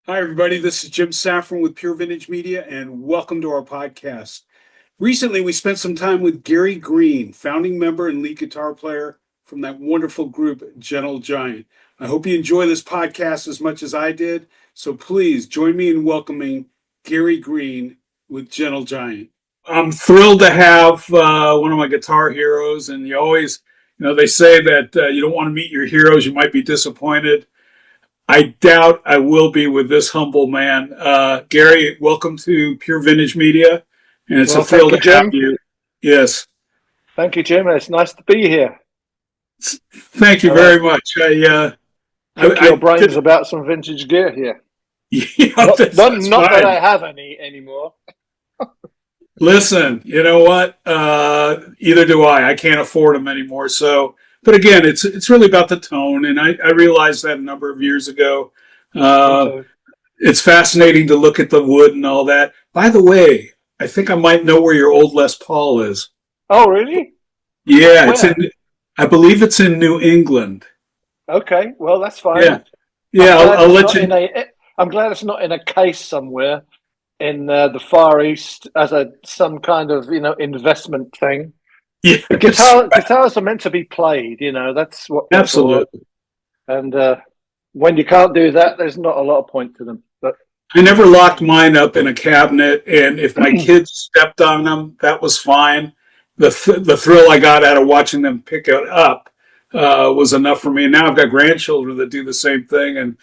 Hi, everybody. This is Jim Saffron with Pure Vintage Media, and welcome to our podcast. Recently, we spent some time with Gary Green, founding member and lead guitar player from that wonderful group, Gentle Giant. I hope you enjoy this podcast as much as I did. So please join me in welcoming Gary Green with Gentle Giant. I'm thrilled to have one of my guitar heroes, and they say that you don't want to meet your heroes, you might be disappointed. I doubt I will be with this humble man. Gary, welcome to Pure Vintage Media, and it's a Well, thrill thank you, to have Jim. you. Yes, Thank you, Jim. It's nice to be here. thank you And I very much. pick I your brains did, about some vintage gear here. that's Not that fine. I have any anymore. Listen, you know what? Either do I. I can't afford them anymore. So, but again, it's really about the tone, and I realized that a number of years ago. Me Uh, too. it's fascinating to look at the wood and all that. By the way, I think I might know where your old Les Paul is. Oh, really? Yeah, Where? I believe it's in New England. Okay. Well, that's fine. Yeah, yeah. I'm I'll let glad you. it's not in a case somewhere in the Far East as some kind of investment thing. Yes, Guitars are meant to be played. That's what they're for. absolutely. And when you can't do that, there's not a lot of point to them. But I never locked mine up in a cabinet, and if my kids stepped on them, that was fine. The thrill I got out of watching them pick it up was enough for me. And now I've got grandchildren that do the same thing, and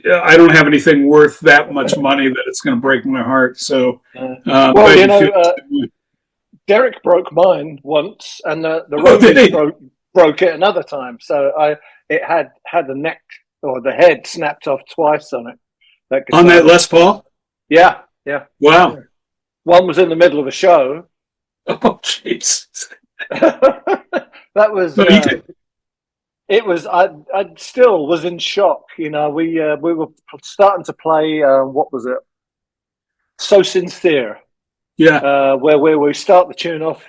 I don't have anything worth that much money that it's going to break my heart. So uh, I'm well, glad you feel. Derek broke mine once, and the Oh, did roadies he? broke it another time. So it had the neck or the head snapped off twice on it. That On that guitar. Les Paul? Yeah, yeah. Wow. One was in the middle of a show. Oh, jeez. That was No, you did. it was. I still was in shock. We were starting to play. What was it? So Sincere. Yeah. Where we start the tune off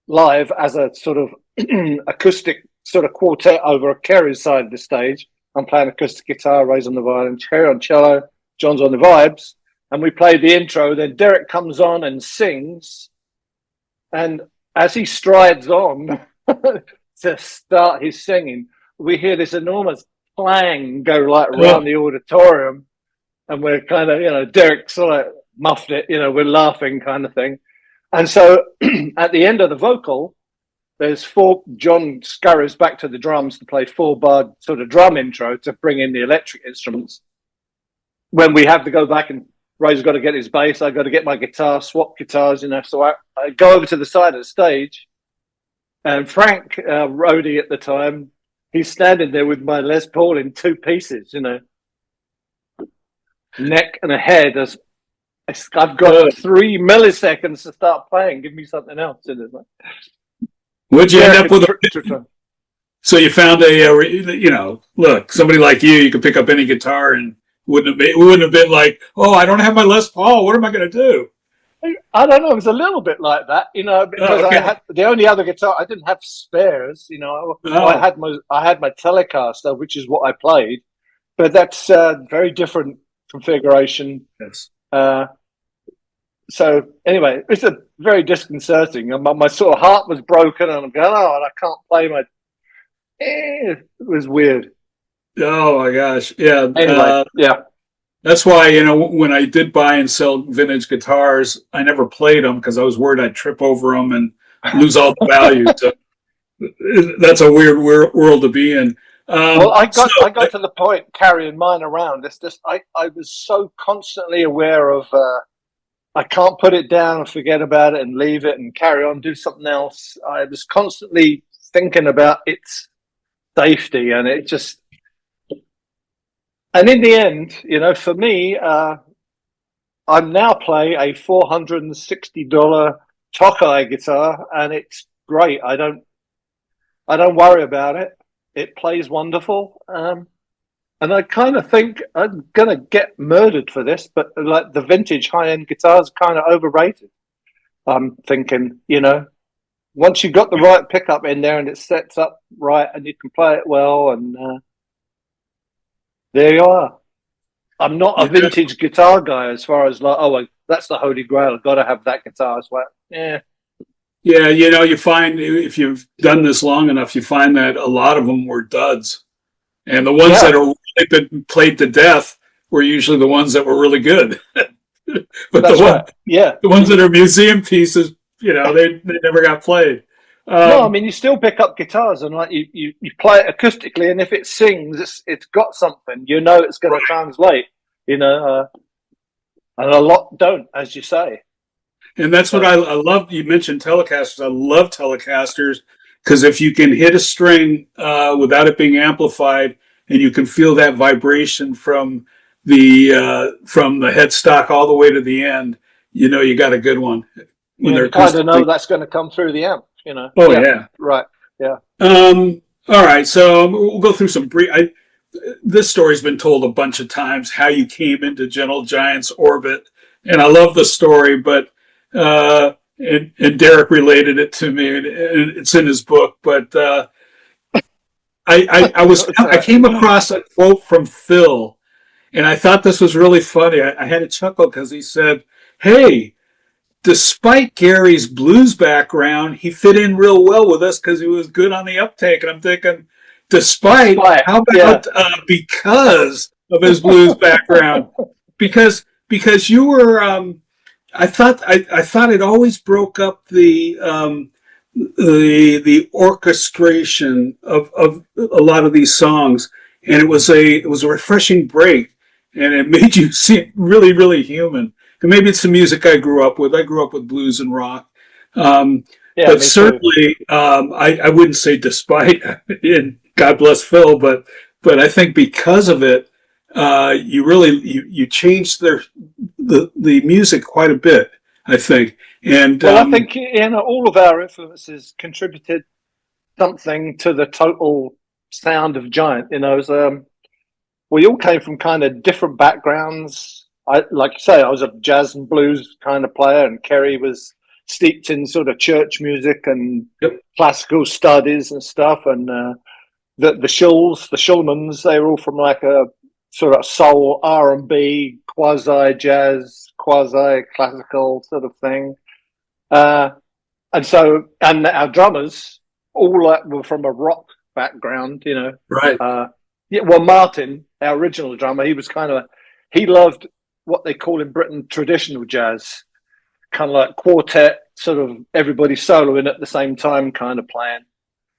live as a sort of acoustic sort of quartet over Kerry's side of the stage. I'm playing acoustic guitar, Ray's on the violin, Kerry on cello, John's on the vibes, and we played the intro. Then Derek comes on and sings, and as he strides on to start his singing, we hear this enormous clang go like Oh, around the auditorium, and we're kind of, Derek sort of muffed it, we're laughing kind of thing. And so at the end of the vocal, there's four. John scurries back to the drums to play 4-bar sort of drum intro to bring in the electric instruments. When we have to go back and Ray's got to get his bass, I got to get my guitar, swap guitars, So I go over to the side of the stage, and Frank, roadie at the time, he's standing there with my Les Paul in two pieces, neck and a head. As I've got 3 milliseconds to start playing. Give me something else. would you end Derek up had with a? So you found look, somebody like you could pick up any guitar and wouldn't have been like, oh, I don't have my Les Paul. What am I going to do? I don't know. It was a little bit like that, Oh, because I okay. had the only other guitar. I didn't have spares. Oh, I had my Telecaster, which is what I played, but that's very different configuration. yes. Uh, so anyway, it's a very disconcerting. And my sort of heart was broken, and I'm going, oh, and I can't play my. It was weird. Oh my gosh. Yeah. Anyway, yeah. That's why, when I did buy and sell vintage guitars, I never played them because I was worried I'd trip over them and lose all the value. So that's a weird world to be in. Well, So, I got to the point carrying mine around. It's just I was so constantly aware of I can't put it down and forget about it and leave it and carry on, do something else. I was constantly thinking about its safety, and it just. And in the end, for me, I'm now playing a $460 Tokai guitar, and it's great. I don't worry about it. It plays wonderful. And I kind of think I'm gonna get murdered for this, but like the vintage high-end guitars are kind of overrated. I'm thinking, once you've got the right pickup in there and it sets up right and you can play it well, and there you are. I'm not a Yeah, vintage guitar guy as far as like, oh, that's the holy grail. I've got to have that guitar as well. Yeah, yeah. You find if you've done this long enough, you find that a lot of them were duds, and the ones that yeah, are really been played to death were usually the ones that were really good. But that's right. Yeah. the ones that are museum pieces, they never got played. No, I Um, mean you still pick up guitars and like you play it acoustically, and if it sings, it's got something. You know, it's going to right. translate. You know, and a lot don't, as you say. And that's what So I love. You mentioned Telecasters. I love Telecasters because if you can hit a string without it being amplified, and you can feel that vibration from the headstock all the way to the end, you got a good one when yeah, they're you kind of know acoustically. that's going to come through the amp. You know. Oh Yeah. yeah. Right. Yeah. All right. So we'll go through some brief. This story's been told a bunch of times how you came into Gentle Giant's orbit, and I love the story. But and Derek related it to me, and it's in his book. But What's I that? came across a quote from Phil, and I thought this was really funny. I had a chuckle because he said, "Hey, despite Gary's blues background, he fit in real well with us because he was good on the uptake." And I'm thinking, despite, Despite. how Yeah. about because of his blues background? Because you were, I thought it always broke up the orchestration of a lot of these songs, and it was a refreshing break, and it made you seem really really human. And maybe it's the music I grew up with. I grew up with blues and rock, um, Yeah. but Me too. certainly I wouldn't say despite. And God bless Phil, but I think because of it, you changed the music quite a bit. I think, and Well, I think all of our influences contributed something to the total sound of Giant. You know, we all came from kind of different backgrounds. I, like you say, I was a jazz and blues kind of player, and Kerry was steeped in sort of church music and yep, classical studies and stuff. And the Shulmans, they were all from like a sort of soul R&B, quasi jazz, quasi classical sort of thing. Uh, and our drummers all were from a rock background, you know. right. Yeah, well, Martin, our original drummer, he loved what they call in Britain traditional jazz, kind of like quartet, sort of everybody soloing at the same time, kind of playing.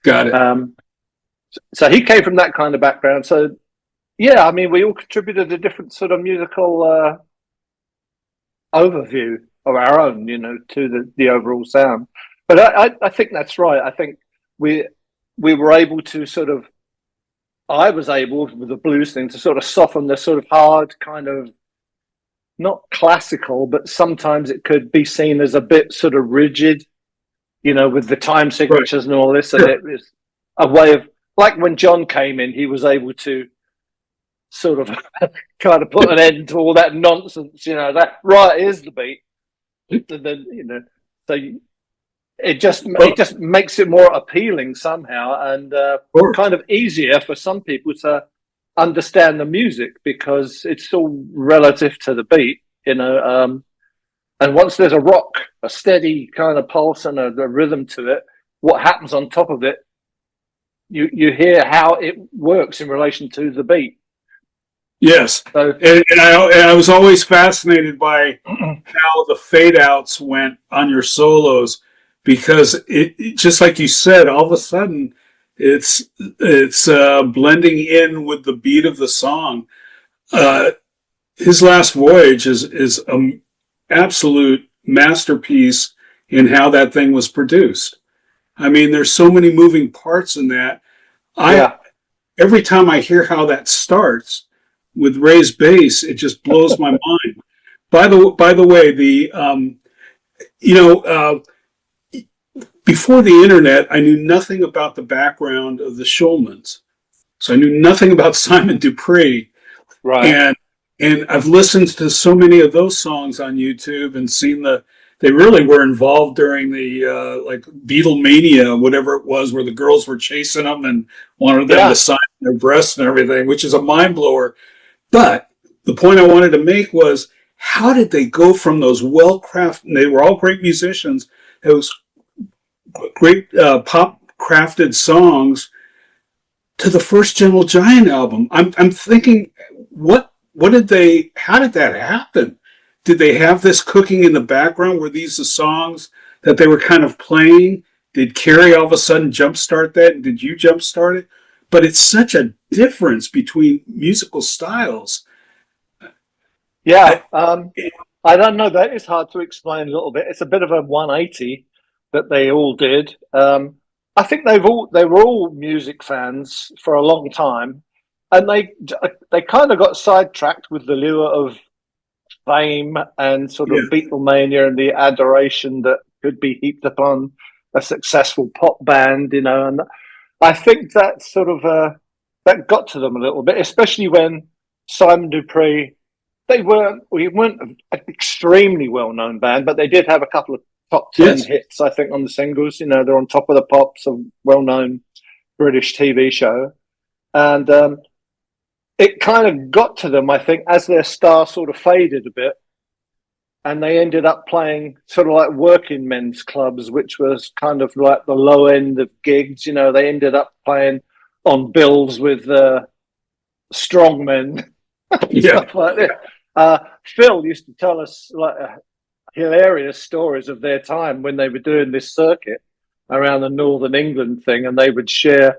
Got it. Um, so he came from that kind of background. So yeah, I mean, we all contributed a different sort of musical overview of our own, you know, to the overall sound. But I think that's right. I think we we were able to sort of I was able with the blues thing to sort of soften the sort of hard kind of not classical, but sometimes it could be seen as a bit sort of rigid, you know, with the time Right. signatures and all this. And Sure. it was a way of like when John came in, he was able to sort of kind of put an end to all that nonsense, you know, that right, here's the beat. And then, you know, so Well, it just makes it more appealing somehow and sure. kind of easier for some people to understand the music because it's all relative to the beat, you know. And once there's a steady kind of pulse and a rhythm to it, what happens on top of it, you hear how it works in relation to the beat. Yes. So And I was always fascinated by how the fade outs went on your solos because just like you said, all of a sudden it's blending in with the beat of the song. Uh, his last voyage is an absolute masterpiece in how that thing was produced. I mean, there's so many moving parts in that. I yeah, Every time I hear how that starts with raised bass, it just blows my mind. By the way, you know before the internet, I knew nothing about the background of the Shulmans, so I knew nothing about Simon Dupree, right. and I've listened to so many of those songs on YouTube and seen they really were involved during the like Beatlemania, whatever it was, where the girls were chasing them and wanted them to Yeah, sign their breasts and everything, which is a mind blower. But the point I wanted to make was, how did they go from those well-crafted, they were all great musicians, those great pop crafted songs, to the first Gentle Giant album? I'm thinking, how did that happen? Did they have this cooking in the background? Were these the songs that they were kind of playing? Did Carrie all of a sudden jumpstart that? Did you jumpstart it? But it's such a difference between musical styles. Yeah, I don't know. That is hard to explain a little bit. It's a bit of a 180 that they all did. I think they were all music fans for a long time, and they kind of got sidetracked with the lure of fame and sort of Yeah. Beatlemania and the adoration that could be heaped upon a successful pop band, And I think that sort of that got to them a little bit, especially when Simon Dupree. We weren't an extremely well known band, but they did have a couple of top 10 Yes. hits, I think, on the singles. They're on Top of the Pops, a well known British TV show. And it kind of got to them, I think, as their star sort of faded a bit. And they ended up playing sort of like working men's clubs, which was kind of like the low end of gigs. They ended up playing on bills with strongmen, Yeah. stuff like that. Phil used to tell us like hilarious stories of their time when they were doing this circuit around the Northern England thing, and they would share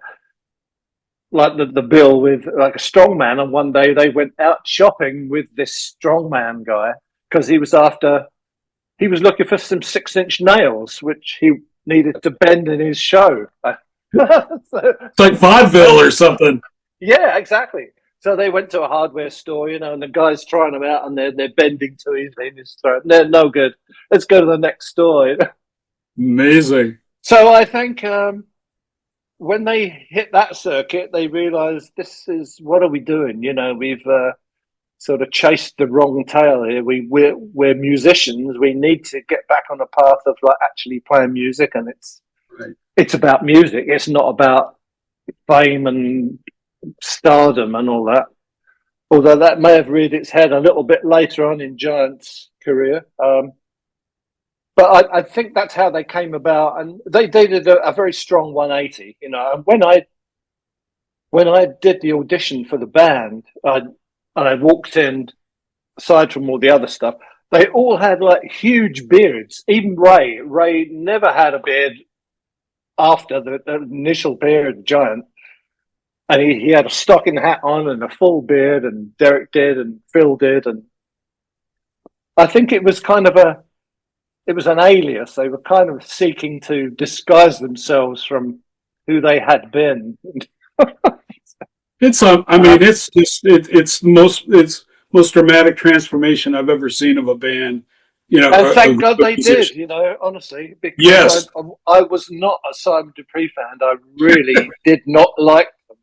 like the bill with like a strongman. And one day they went out shopping with this strongman guy because he was looking for some 6-inch nails, which he needed to bend in his show. It's like vaudeville or something. Yeah, exactly. So they went to a hardware store, and the guy's trying them out, and they're bending to his throat. They're no good. Let's go to the next store. Amazing. So I think when they hit that circuit, they realised what are we doing? We've sort of chased the wrong tail here. We're musicians. We need to get back on the path of like actually playing music, and it's about music. It's not about fame and stardom and all that. Although that may have reared its head a little bit later on in Giant's career. But I think that's how they came about, and they did a very strong 180. And when I did the audition for the band, I walked in, aside from all the other stuff, they all had like huge beards. Even Ray. Ray never had a beard after the initial period of Giant. And he had a stocking hat on and a full beard, and Derek did, and Phil did. And I think it was an alias. They were kind of seeking to disguise themselves from who they had been. It's most dramatic transformation I've ever seen of a band. And thank God they did, honestly, because yes. I was not a Simon Dupree fan. I really did not like them.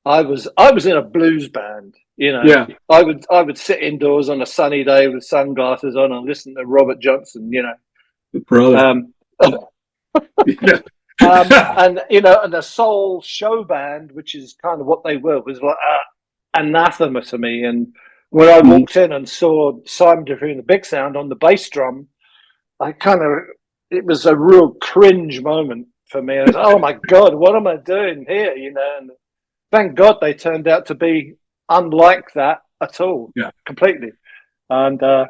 I was in a blues band, Yeah. I would sit indoors on a sunny day with sunglasses on and listen to Robert Johnson, Brother. Yeah. And and a soul show band, which is kind of what they were, was like anathema to me. And when I walked in and saw Simon Dupree and the Big Sound on the bass drum, it was a real cringe moment for me. I was, oh my God, what am I doing here? And thank God they turned out to be unlike that at all. Yeah. Completely. And the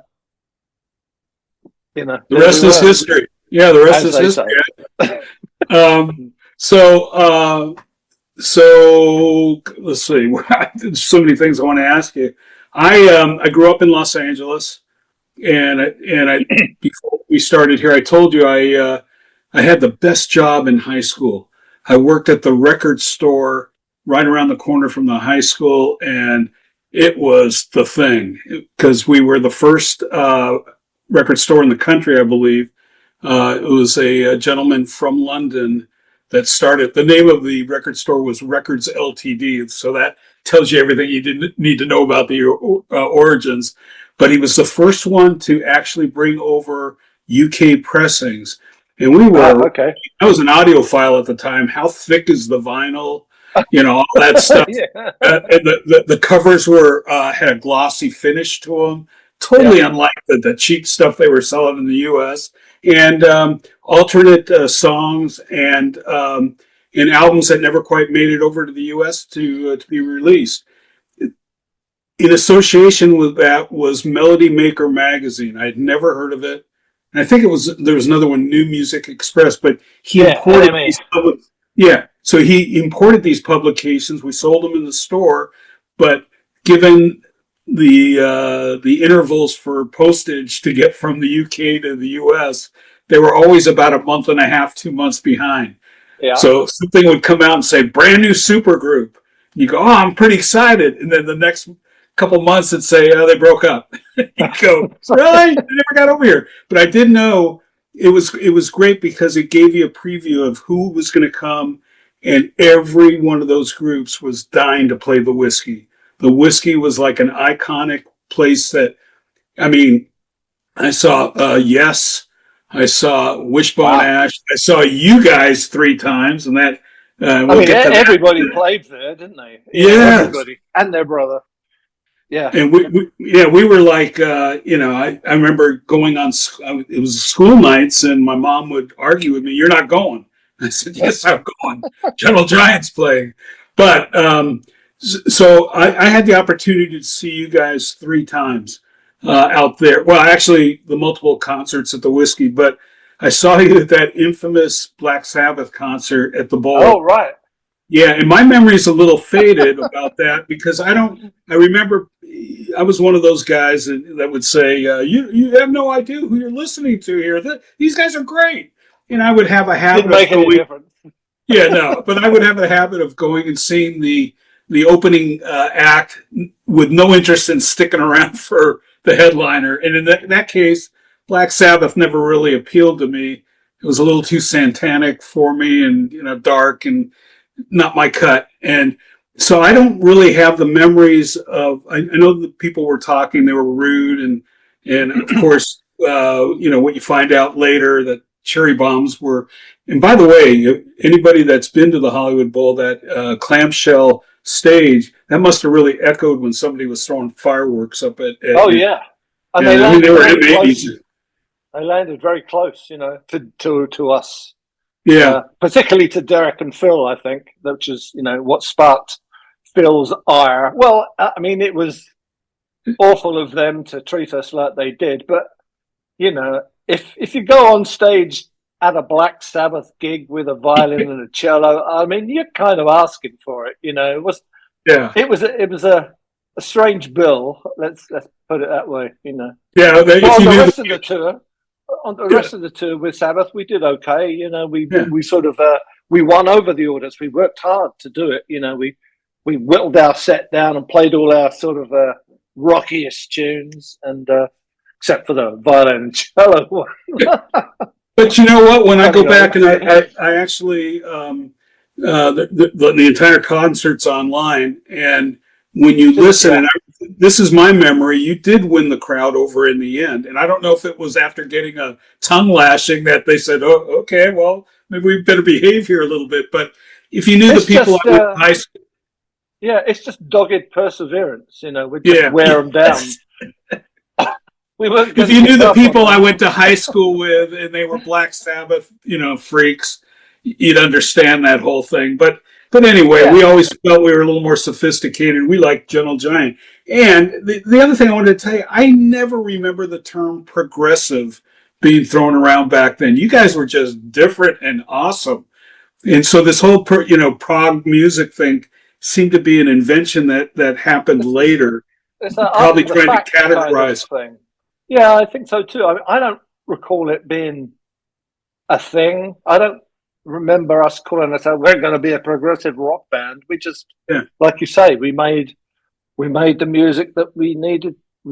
rest is history. Yeah, the rest is history. So let's see. There's so many things I want to ask you. I grew up in Los Angeles, and before we started here, I told you I had the best job in high school. I worked at the record store right around the corner from the high school, and it was the thing because we were the first record store in the country, I believe. It was a gentleman from London that started. The name of the record store was Records Ltd. So that tells you everything you didn't need to know about the origins. But he was the first one to actually bring over UK pressings. And we were, okay. I was an audiophile at the time. How thick is the vinyl? all that stuff. Yeah. And the covers were had a glossy finish to them, Yeah. totally unlike the cheap stuff they were selling in the U.S. And alternate songs and albums that never quite made it over to the U.S. to be released. In association with that was Melody Maker magazine. I had never heard of it. And I think there was another one, New Music Express, but he Yeah. imported NME. these yeah. So he imported these publications. We sold them in the store, but given the intervals for postage to get from the UK to the US, they were always about a month and a half, 2 months behind. Yeah. So something would come out and say brand new supergroup. You go, oh, I'm pretty excited, and then the next couple months it'd say, oh, they broke up. You go, really? They never got over here. But I did know it was great because it gave you a preview of who was going to come, and every one of those groups was dying to play the Whiskey. The Whiskey was like an iconic place that, I mean, I saw Yes, I saw Wishbone Wow. Ash, I saw you guys 3 times, and that I we'll mean, get to everybody that. played there, didn't they? Yes. Everybody and their brother. Yeah. And we were like, I remember going on, it was school nights, and my mom would argue with me, you're not going. I said, yes, I'm going. Gentle Giant's playing. But so I had the opportunity to see you guys 3 times out there. Well, actually, the multiple concerts at the Whiskey, but I saw you at that infamous Black Sabbath concert at the Bowl. Oh, right. Yeah, and my memory is a little faded about that because I remember I was one of those guys that would say, you have no idea who you're listening to here. These guys are great. And I would have a habit Didn't make of any going, difference. yeah, no, but I would have a habit of going and seeing the opening act with no interest in sticking around for the headliner. And in that case, Black Sabbath never really appealed to me. It was a little too satanic for me and, dark and not my cut. And so I don't really have the memories of, I know the people were talking, they were rude. And of course, what you find out later that cherry bombs were, and by the way, anybody that's been to the Hollywood Bowl, that clamshell stage, that must have really echoed when somebody was throwing fireworks up at Oh, you. yeah. And Yeah, I mean, they were M80s. They landed very close, to us. Yeah. Particularly to Derek and Phil, I think, which is, what sparked Phil's ire. Well, I mean, it was awful of them to treat us like they did, but if you go on stage at a Black Sabbath gig with a violin and a cello, I mean, you're kind of asking for it. It was a strange bill. Let's put it that way. Yeah. But on the rest of the tour. On the rest of the tour with Sabbath, we did okay. We sort of we won over the audience. We worked hard to do it. We whittled our set down and played all our sort of rockiest tunes, and except for the violin and cello one. But you know what? When I go back and I actually the entire concert's online, and when you listen, and this is my memory, you did win the crowd over in the end. And I don't know if it was after getting a tongue lashing that they said, "Oh, okay, well, maybe we better behave here a little bit." But if you knew the people I went to high school, yeah, it's just dogged perseverance. We just wear them down. If you knew the people I went to high school with and they were Black Sabbath, freaks, you'd understand that whole thing. But anyway, we always felt we were a little more sophisticated. We liked Gentle Giant. And the other thing I wanted to tell you, I never remember the term progressive being thrown around back then. You guys were just different and awesome. And so this whole, prog music thing seemed to be an invention that happened later. It's probably trying to categorize. Kind of thing. Yeah, I think so too. I mean, I don't recall it being a thing. I don't remember us calling it, we're going to be a progressive rock band. We just, like you say, we made the music that we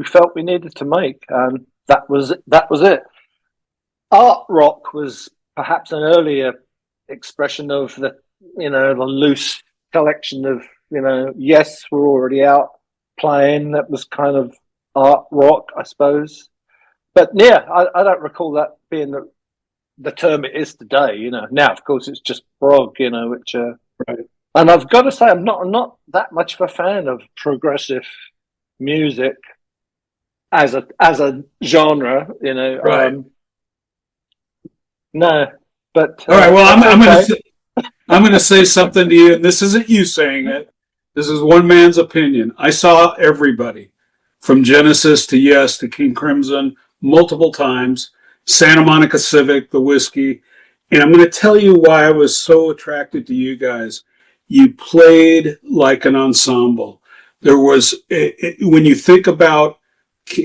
felt we needed to make, and that was it. Art rock was perhaps an earlier expression of the loose collection of Yes, we're already out playing. That was kind of art rock, I suppose. But yeah, I don't recall that being the term it is today. Now, of course, it's just prog. Which And I've got to say, I'm not that much of a fan of progressive music as a genre. Right. No, but All right. Well, that's okay. I'm going to say something to you, and this isn't you saying it. This is one man's opinion. I saw everybody from Genesis to Yes to King Crimson multiple times, Santa Monica Civic, the whiskey. And I'm going to tell you why I was so attracted to you guys. You played like an ensemble. There was, when you think about,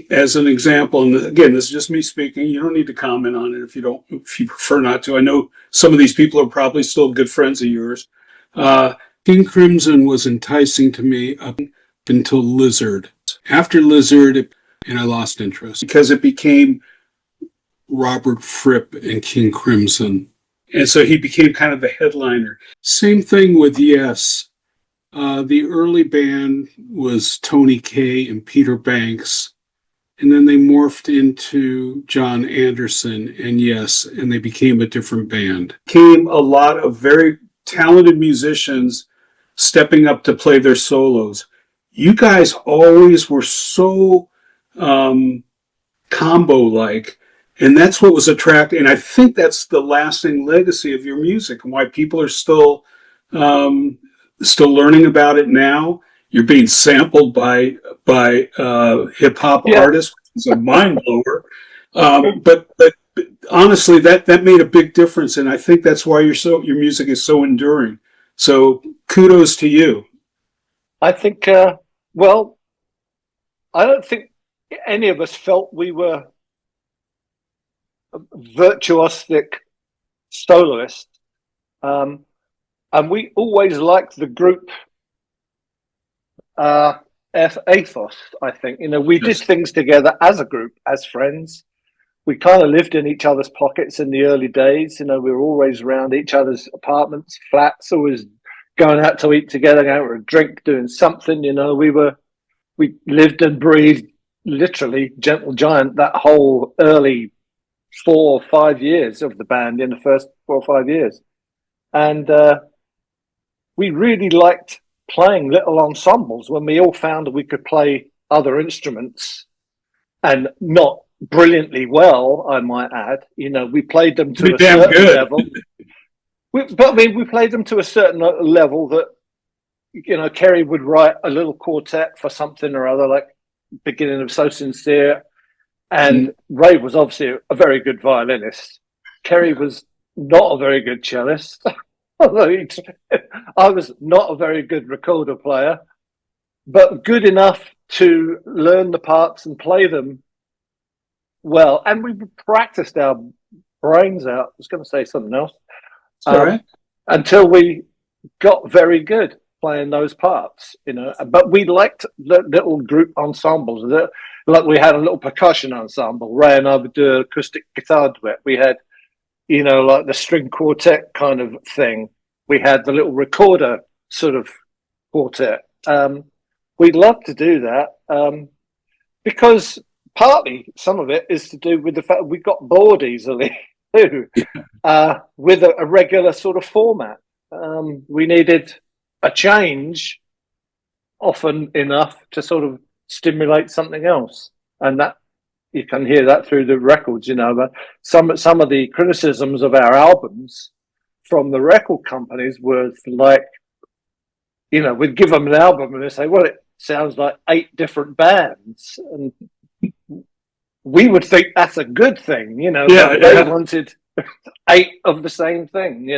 as an example, and again, this is just me speaking. You don't need to comment on it if you prefer not to. I know some of these people are probably still good friends of yours. Uh, King Crimson was enticing to me up until Lizard. After Lizard, and I lost interest because it became Robert Fripp and King Crimson. And so he became kind of the headliner. Same thing with Yes. The early band was Tony Kaye and Peter Banks. And then they morphed into John Anderson and Yes, and they became a different band. Came a lot of very talented musicians stepping up to play their solos. You guys always were so combo like, and that's what was attractive. And I think that's the lasting legacy of your music and why people are still learning about it now. You're being sampled by hip hop Yeah, artists, which is a mind blower. But honestly, that made a big difference, and I think that's why your music is so enduring. So kudos to you. I think. Well, I don't think any of us felt we were virtuosic soloists, um, and we always liked the group uh, ethos. I think we did Yes. things together as a group, as friends. We kind of lived in each other's pockets in the early days. We were always around each other's apartments, flats, always going out to eat together, going out for a drink, doing something. We lived and breathed literally Gentle Giant that whole early 4 or 5 years of the band in the first 4 or 5 years. And we really liked playing little ensembles when we all found that we could play other instruments and not brilliantly well, I might add. We played them Pretty to a damn certain good. level. But I mean, we played them to a certain level that, Kerry would write a little quartet for something or other, like beginning of So Sincere. Mm. And Ray was obviously a very good violinist. Kerry was not a very good cellist. I was not a very good recorder player, but good enough to learn the parts and play them well. And we practiced our brains out. I was going to say something else. It's all right. Until we got very good playing those parts, But we liked the little group ensembles. Like we had a little percussion ensemble. Ray and I would do an acoustic guitar duet. We had, like the string quartet kind of thing. We had the little recorder sort of quartet. We'd love to do that because partly some of it is to do with the fact we got bored easily too, with a regular sort of format. We needed a change often enough to sort of stimulate something else, and that you can hear that through the records. But some of the criticisms of our albums from the record companies were like, we'd give them an album and they say, well, it sounds like 8 different bands, and we would think that's a good thing, but they Yeah. wanted 8 of the same thing,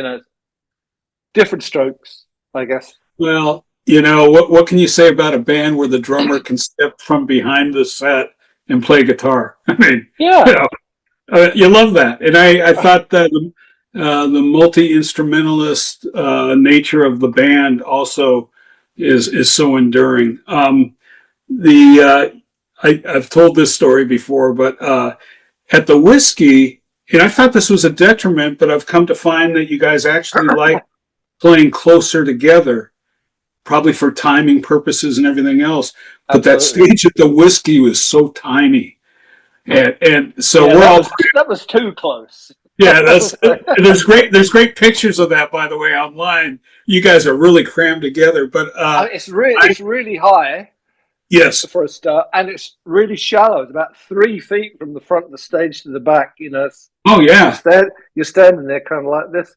different strokes, I guess. Well, what can you say about a band where the drummer can step from behind the set and play guitar? I mean, you Yeah, know, you love that, and I thought that the multi instrumentalist nature of the band also is so enduring. I've told this story before, but at the whiskey, and I thought this was a detriment, but I've come to find that you guys actually like playing closer together, probably for timing purposes and everything else. But that absolutely. stage at the whiskey was so tiny, and so Yeah, we're that all was that was too close. Yeah, there's great pictures of that, by the way, online. You guys are really crammed together, but It's really high yes. for a start, and it's really shallow. It's about 3 feet from the front of the stage to the back. Oh yeah. You're standing there kind of like this,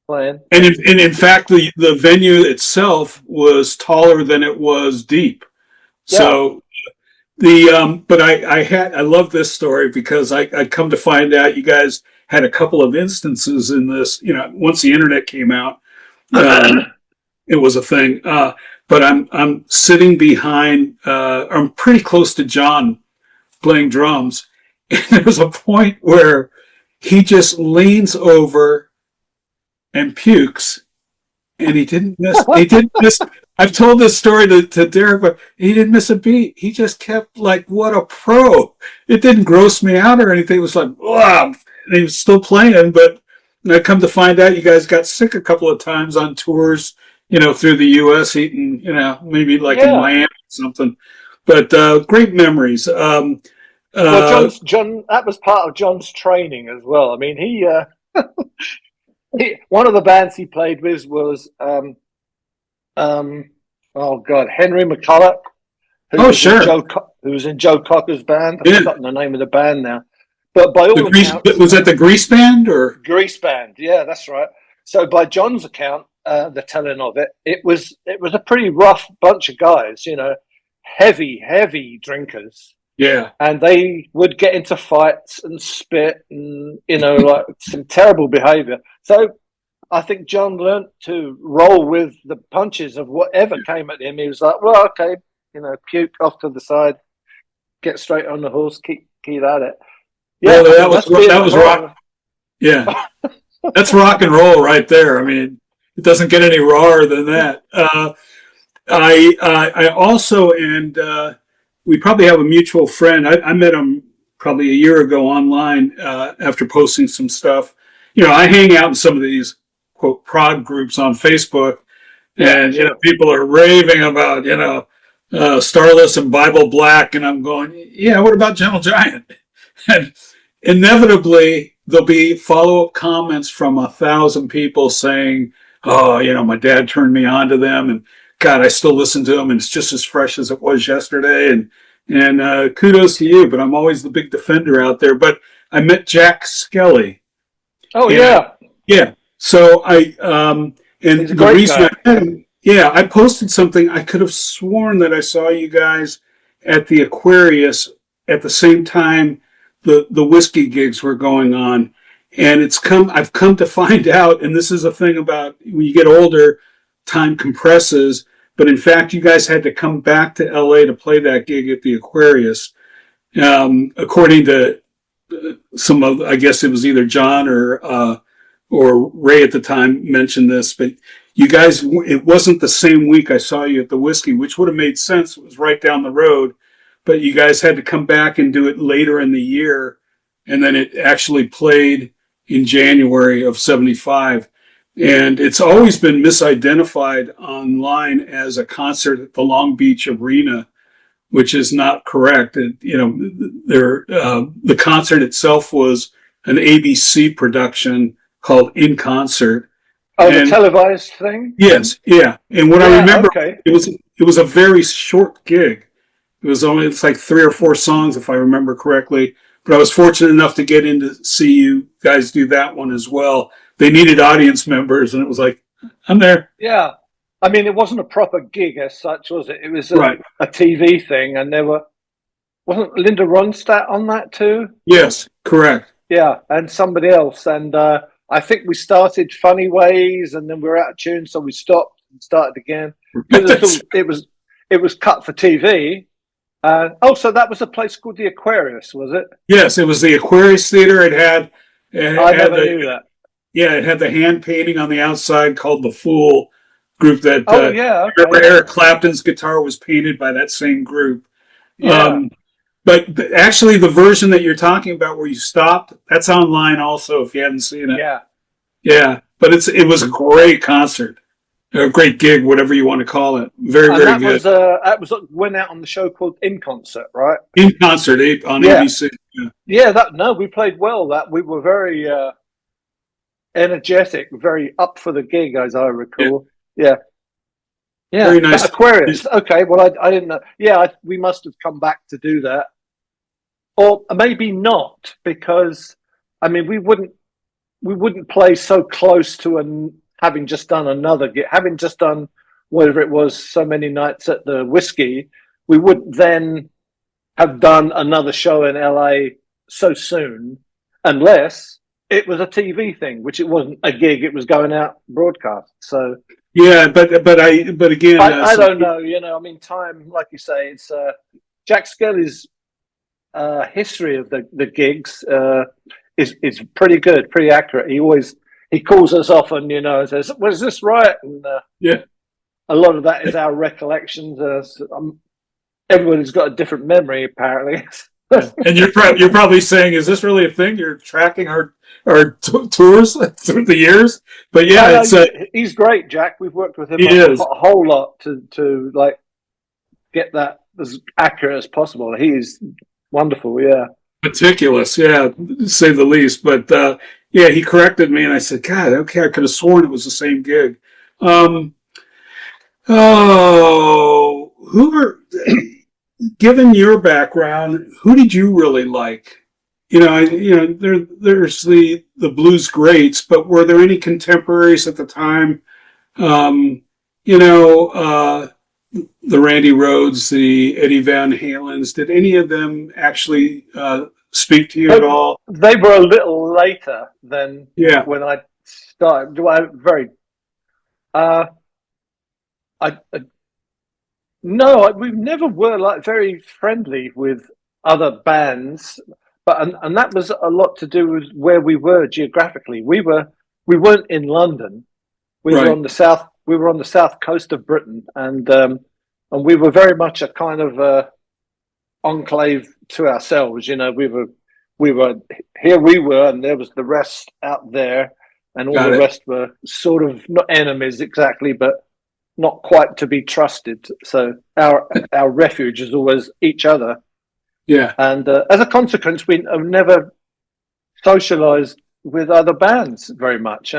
playing. And in fact, the venue itself was taller than it was deep. Yeah. So but I love this story because I come to find out you guys had a couple of instances in this. Once the internet came out, it was a thing. But I'm sitting behind. I'm pretty close to John playing drums, and there was a point where he just leans over and pukes, and he didn't miss. He didn't miss. I've told this story to Derek, but he didn't miss a beat. He just kept like, what a pro. It didn't gross me out or anything. It was like, wow. And he was still playing, but I come to find out you guys got sick a couple of times on tours, through the U.S. eating, maybe like in Miami or something. But great memories. Well, John, that was part of John's training as well. I mean, he one of the bands he played with was Henry McCulloch, who was in Joe Cocker's band. I've forgotten the name of the band now. But by all accounts, was that the Grease Band or Grease Band? Yeah, that's right. So by John's account, the telling of it, it was a pretty rough bunch of guys. Heavy drinkers. Yeah, and they would get into fights and spit and like some terrible behaviour. So I think John learnt to roll with the punches of whatever came at him. He was like, well, okay, puke off to the side, get straight on the horse, keep at it. Yeah, well, that was rock. Yeah, that's rock and roll right there. I mean, it doesn't get any rawer than that. I also, and we probably have a mutual friend. I met him probably a year ago online after posting some stuff. I hang out in some of these quote prog groups on Facebook, and people are raving about Starless and Bible Black, and I'm going, yeah, what about Gentle Giant? And inevitably there'll be follow-up comments from 1,000 people saying, oh, my dad turned me on to them, and God, I still listen to them, and it's just as fresh as it was yesterday. And kudos to you, but I'm always the big defender out there. But I met Jack Skelly. Oh yeah. So and he's a the great reason guy. I posted something. I could have sworn that I saw you guys at the Aquarius at the same time the whiskey gigs were going on. And I've come to find out, and this is a thing about when you get older, time compresses. But in fact, you guys had to come back to LA to play that gig at the Aquarius. According to some of, I guess it was either John or Ray at the time mentioned this, but you guys, it wasn't the same week I saw you at the Whiskey, which would have made sense. It was right down the road, but you guys had to come back and do it later in the year. And then it actually played in January of '75. And it's always been misidentified online as a concert at the Long Beach Arena, which is not correct. The concert itself was an ABC production called In Concert. Oh, the televised thing? Yes, yeah. And what I remember, it was a very short gig. It's like 3 or 4 songs, if I remember correctly. But I was fortunate enough to get in to see you guys do that one as well. They needed audience members, and it was like, I'm there. Yeah. I mean, it wasn't a proper gig as such, was it? It was a TV thing, and wasn't Linda Ronstadt on that too? Yes, correct. Yeah, and somebody else. And I think we started Funny Ways, and then we were out of tune, so we stopped and started again. It was cut for TV. So that was a place called the Aquarius, was it? Yes, it was the Aquarius Theater. I never knew that. Yeah, it had the hand painting on the outside called the Fool group. That remember Eric Clapton's guitar was painted by that same group. Yeah. But actually, the version that you're talking about where you stopped, that's online also. If you haven't seen it, yeah. But it was a great concert. A great gig, whatever you want to call it. Very good. That went out on the show called In Concert, right? In Concert on ABC. we played well. That we were very energetic, very up for the gig, as I Yeah, recall. Yeah, yeah. very But nice. Aquarius, okay. Well, I didn't know. Yeah, we must have come back to do that, or maybe not, because I mean, we wouldn't play so close to having just done another gig, having just done whatever it was, so many nights at the Whiskey. We wouldn't then have done another show in LA so soon, unless it was a TV thing, which it wasn't a gig; it was going out broadcast. So Yeah, but again, I don't know. I mean, time, like you say, it's Jack Skelly's history of the gigs is pretty good, pretty accurate. He calls us often, and says, "Was this right?" And yeah. a lot of that is our recollections. Everybody's got a different memory, apparently. Yeah. And you're probably saying, "Is this really a thing?" You're tracking our tours through the years, but yeah, No, it's he's great, Jack. We've worked with him he a is whole lot to like get that as accurate as possible. He's wonderful. Yeah. meticulous, yeah, to say the least. But yeah, he corrected me, and I said, "God, okay, I could have sworn it was the same gig." Um, oh, who are given your background? Who did you really like? There's the blues greats, but were there any contemporaries at the time? Um, you know, the Randy Rhodes, the Eddie Van Halens. Did any of them actually speak to you They, at all? they were a little later than Yeah, when I started. Uh, I no, we never were like very friendly with other bands, but and that was a lot to do with where we were geographically. We weren't in London. We were right. on the south. We were on the south coast of Britain, and we were very much a kind of enclave to ourselves. We were here. We were, and there was the rest out there, and all Got the it. rest were sort of not enemies exactly, but not quite to be trusted. So our refuge is always each other, Yeah, and as a consequence, we have never socialized with other bands very much.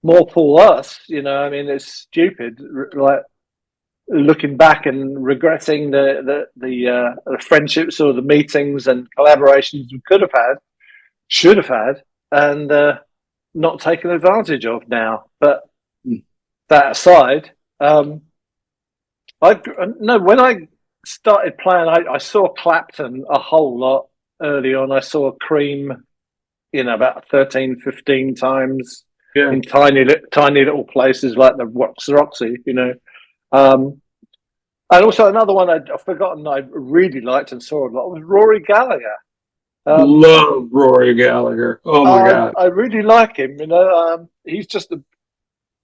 More for us, I mean, it's stupid, like looking back and regretting the friendships or the meetings and collaborations we could have had, should have had, and not taken advantage of now. But that aside, I no when I started playing, I saw Clapton a whole lot early on. I saw Cream, about 13, 15 times yeah. in tiny little places like the Roxy. Um, and also another one I've forgotten I really liked and saw a lot was Rory Gallagher. Um, Love Rory Gallagher. Oh my I, God. I really like him. He's just a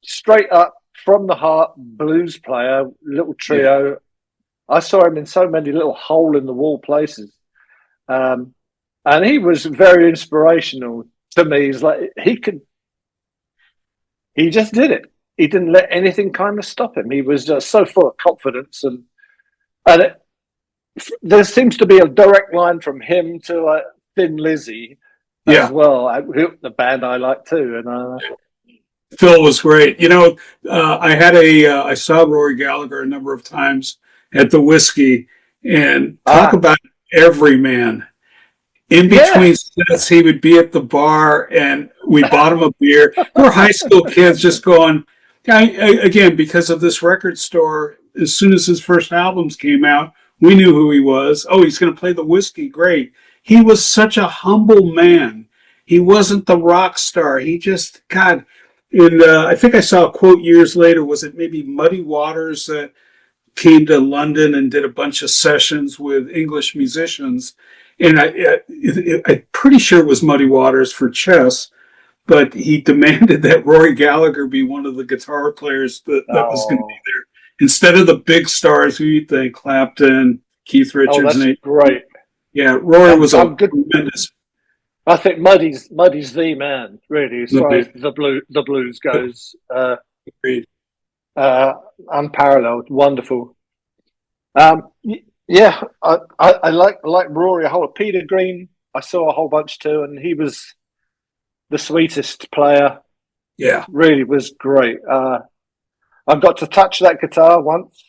straight up from the heart blues player, little Yeah, trio. I saw him in so many little hole in the wall places, um, and he was very inspirational to me. He's like he just did it. He didn't let anything kind of stop him. He was just so full of confidence, and there seems to be a direct line from him to Thin Lizzy as yeah. well. The band I like too, and Phil was great. I saw Rory Gallagher a number of times at the Whiskey, and talk ah about every man. In yeah, between sets, he would be at the bar, and we bought him a beer. We're high school kids just going. Again, because of this record store, as soon as his first albums came out, we knew who he was. Oh, he's going to play the Whiskey. Great. He was such a humble man. He wasn't the rock star. He just, God, and I think I saw a quote years later. Was it maybe Muddy Waters that came to London and did a bunch of sessions with English musicians? And I'm pretty sure it was Muddy Waters for Chess, but he demanded that Rory Gallagher be one of the guitar players that was going to be oh there instead of the big stars who you think Clapton, Keith oh, Richards, that's and great. yeah, Rory was a I'm good. tremendous. I think Muddy's the man, really, as far as the blues goes. Agreed. Uh, Unparalleled, wonderful. Um, Yeah, I like Rory a whole lot. Peter Green, I saw a whole bunch too, and he was the sweetest player. Yeah. Really was great. I got to touch that guitar once.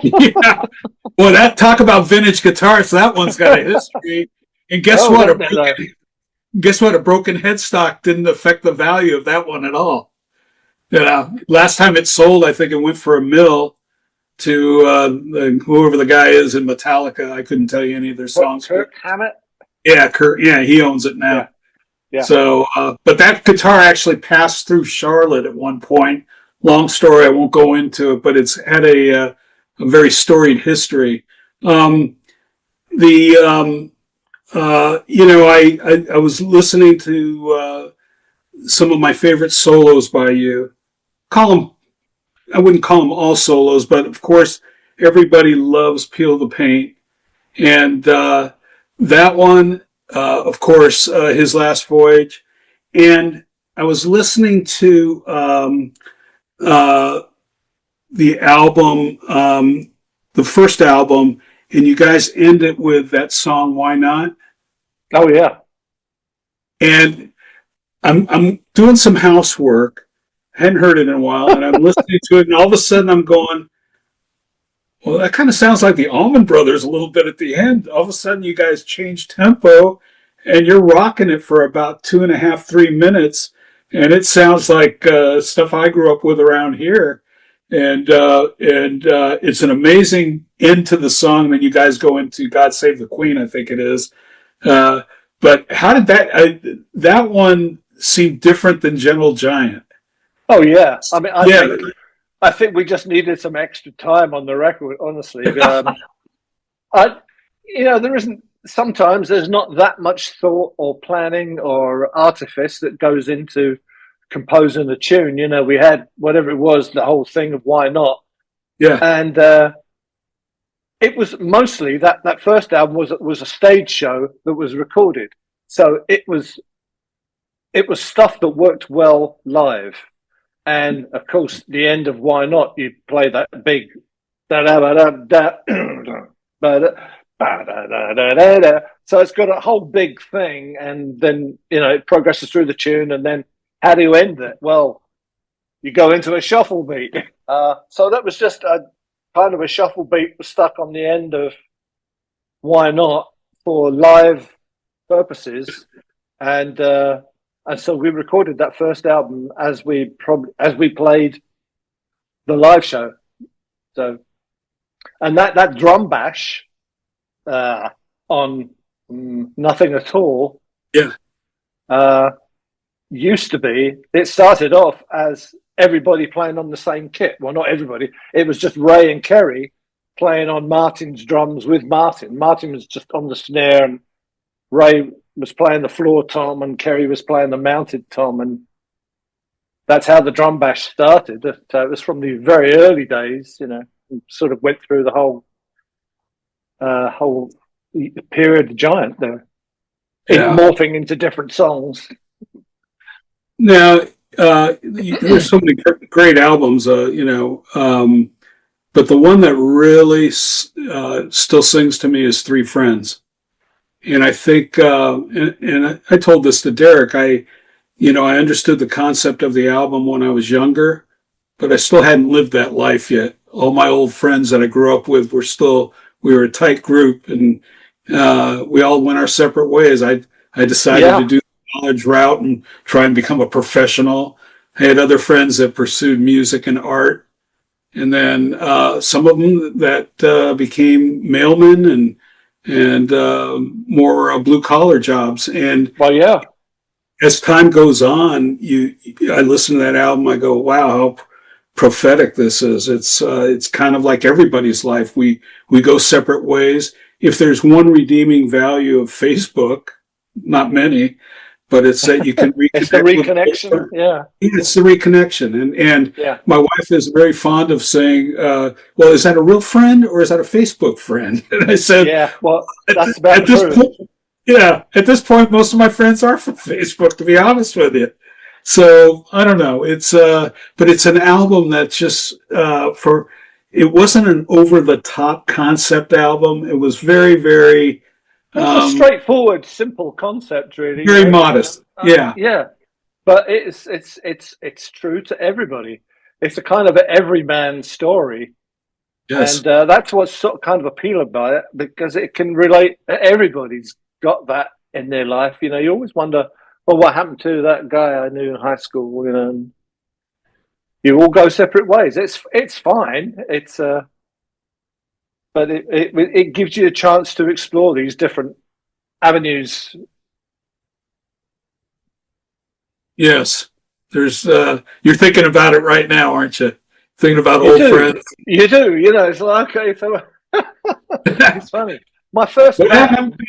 Yeah. Well, that talk about vintage guitars. That one's got a history. And guess Oh, what? doesn't it though? A broken headstock didn't affect the value of that one at all. You know, last time it sold, I think it went for $1 million to whoever the guy is in Metallica. I couldn't tell you any of their songs, but Kirk Hammett. yeah, Kurt. Yeah, he owns it Yeah, now. yeah. So, but that guitar actually passed through Charlotte at one point. Long story, I won't go into it, but it's had a very storied history. Um, the I was listening to some of my favorite solos by you. Call them, I wouldn't call them all solos, but of course, everybody loves Peel the Paint, and that one, of course, his last voyage. And I was listening to uh, the album, the first album, and you guys end it with that song "Why Not." Oh yeah. And I'm doing some housework, hadn't heard it in a while, and I'm listening to it, and all of a sudden I'm going, well, that kind of sounds like the Allman Brothers a little bit at the end. All of a sudden, you guys change tempo, and you're rocking it for about 2.5, 3 minutes, and it sounds like stuff I grew up with around here. And it's an amazing end to the song. Then you guys go into "God Save the Queen," I think it is. Uh, but how did that one seem different than Gentle Giant? Oh yeah. I mean, Yeah, I think we just needed some extra time on the record. Honestly, I there isn't. Sometimes there's not that much thought or planning or artifice that goes into composing a tune. You know, we had whatever it was, the whole thing of why not, yeah, and it was mostly that first album was a stage show that was recorded, so it was stuff that worked well live, and of course the end of why not, you play that big da da da da da. So it's got a whole big thing, and then it progresses through the tune, and then how do you end it? Well, you go into a shuffle beat. So that was just a kind of a shuffle beat stuck on the end of why not for live purposes, and so we recorded that first album as we played the live show. So, and that drum bash on Nothing at All, yeah. used to be, it started off as everybody playing on the same kit. Well, not everybody. It was just Ray and Kerry playing on Martin's drums with Martin. Martin was just on the snare, and Ray was playing the floor tom, and Kerry was playing the mounted tom. And that's how the drum bash started. It was from the very early days, sort of went through the whole period of Giant there, morphing into different songs. Now, there's so many great albums, but the one that really still sings to me is Three Friends. And I think, and I told this to Derek, I understood the concept of the album when I was younger, but I still hadn't lived that life yet. All my old friends that I grew up with we were a tight group, and we all went our separate ways. I decided to do the college route and try and become a professional. I had other friends that pursued music and art, and then some of them that became mailmen and more blue collar jobs. And well, yeah, as time goes on, I listen to that album. I go, wow, how prophetic this is. It's kind of like everybody's life. We go separate ways. If there's one redeeming value of Facebook, not many, but it's that you can reconnect. It's the reconnection. Yeah, it's the reconnection. And yeah. My wife is very fond of saying, "Well, is that a real friend or is that a Facebook friend?" And I said, "Yeah, well, that's about at this point, yeah, at this point, most of my friends are from Facebook, to be honest with you. So I don't know. But it's an album that's just it wasn't an over the top concept album. It was very, very, It's a straightforward, simple concept, really. very modest. Yeah. Yeah, but it's true to everybody. It's a kind of an everyman story, Yes. and that's what's sort of kind of appealing about it, because it can relate. Everybody's got that in their life. You always wonder, well, what happened to that guy I knew in high school? And you all go separate ways. It's fine. But it gives you a chance to explore these different avenues. Yes. There's, you're thinking about it right now, aren't you? Thinking about You old do, friends. you do. It's like, okay, so it's funny. My first What band, happened?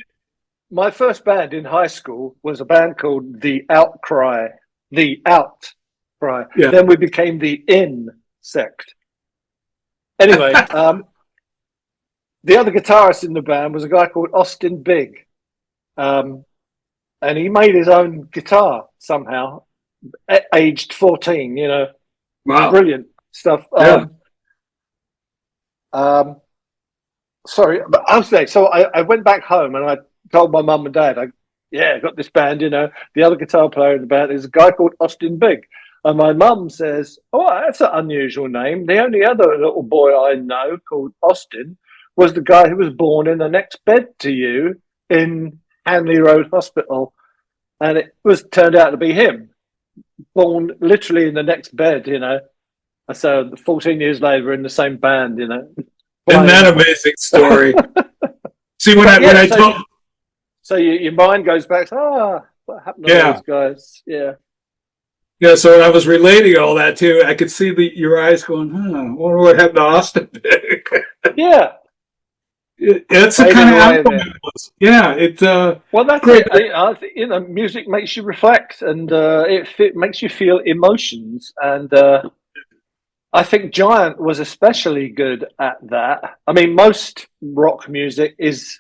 my first band in high school was a band called The Outcry. The Outcry. Yeah. Then we became the Insect. Anyway, the other guitarist in the band was a guy called Austin Big, and he made his own guitar somehow, aged 14. Wow. Brilliant stuff. Yeah. Sorry, but I was there. So I went back home and I told my mum and dad, I got this band. The other guitar player in the band is a guy called Austin Big. And my mum says, "Oh, that's an unusual name. The only other little boy I know called Austin was the guy who was born in the next bed to you in Hanley Road Hospital." And it turned out to be him, born literally in the next bed. So 14 years later, we're in the same band. Isn't that amazing story? See, when I told, so your mind goes back, what happened to those guys? Yeah. Yeah, so when I was relating all that to, I could see your eyes going, I wonder what happened to Austin. Yeah. It's the kind of album it was. Yeah, well, that's great. It. Music makes you reflect, and it makes you feel emotions, and I think Giant was especially good at that. I mean, most rock music is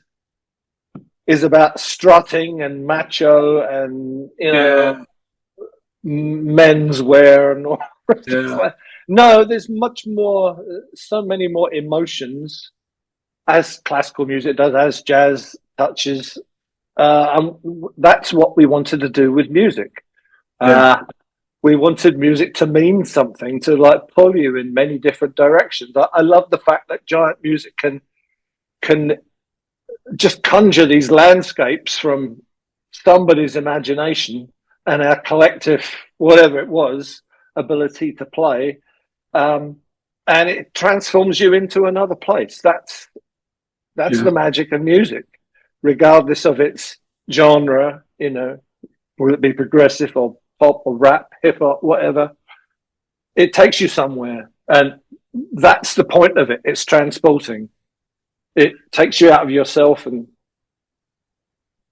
about strutting and macho and menswear and all. Yeah. No, there's much more, so many more emotions, as classical music does, as jazz touches. And that's what we wanted to do with music. We wanted music to mean something, to like pull you in many different directions. I love the fact that Giant music can just conjure these landscapes from somebody's imagination and our collective, whatever it was, ability to play, and it transforms you into another place. That's the magic of music, regardless of its genre. Will it be progressive or pop or rap, hip hop, whatever? It takes you somewhere, and that's the point of it. It's transporting. It takes you out of yourself, and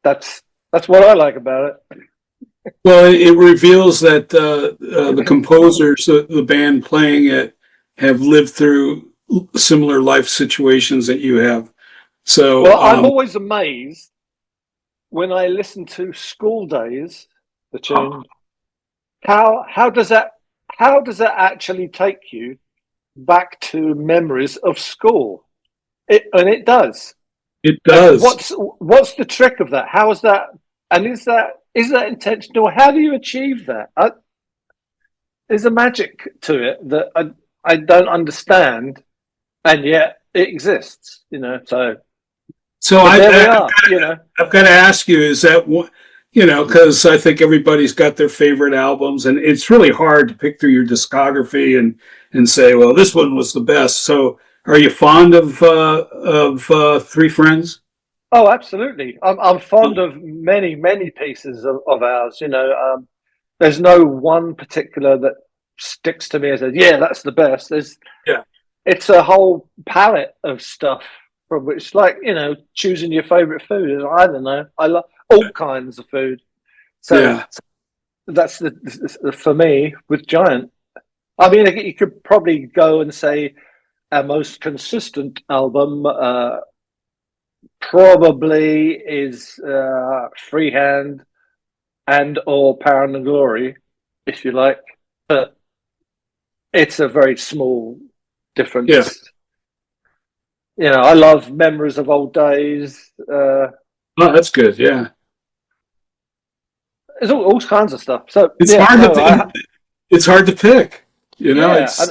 that's what I like about it. Well, it reveals that the composers, the band playing it, have lived through similar life situations that you have. So, well, I'm always amazed when I listen to School Days, the tune. How does that actually take you back to memories of school? It does. It does. What's the trick of that? How is that? And is that intentional? How do you achieve that? There's a magic to it that I don't understand, and yet it exists. So I've got to ask you: is that because I think everybody's got their favorite albums, and it's really hard to pick through your discography and say, well, this one was the best. So, are you fond of Three Friends? Oh, absolutely. I'm fond of many pieces of ours. There's no one particular that sticks to me and says, yeah, that's the best. It's a whole palette of stuff from which, like, choosing your favorite food. I don't know. I love all kinds of food. So that's the for me with Giant. I mean, you could probably go and say our most consistent album probably is Freehand and or Power and Glory, if you like. But it's a very small difference. I love Memories of Old Days. Oh, that's good. Yeah, There's all kinds of stuff. So it's yeah, hard no, to it's hard to pick. yeah, It's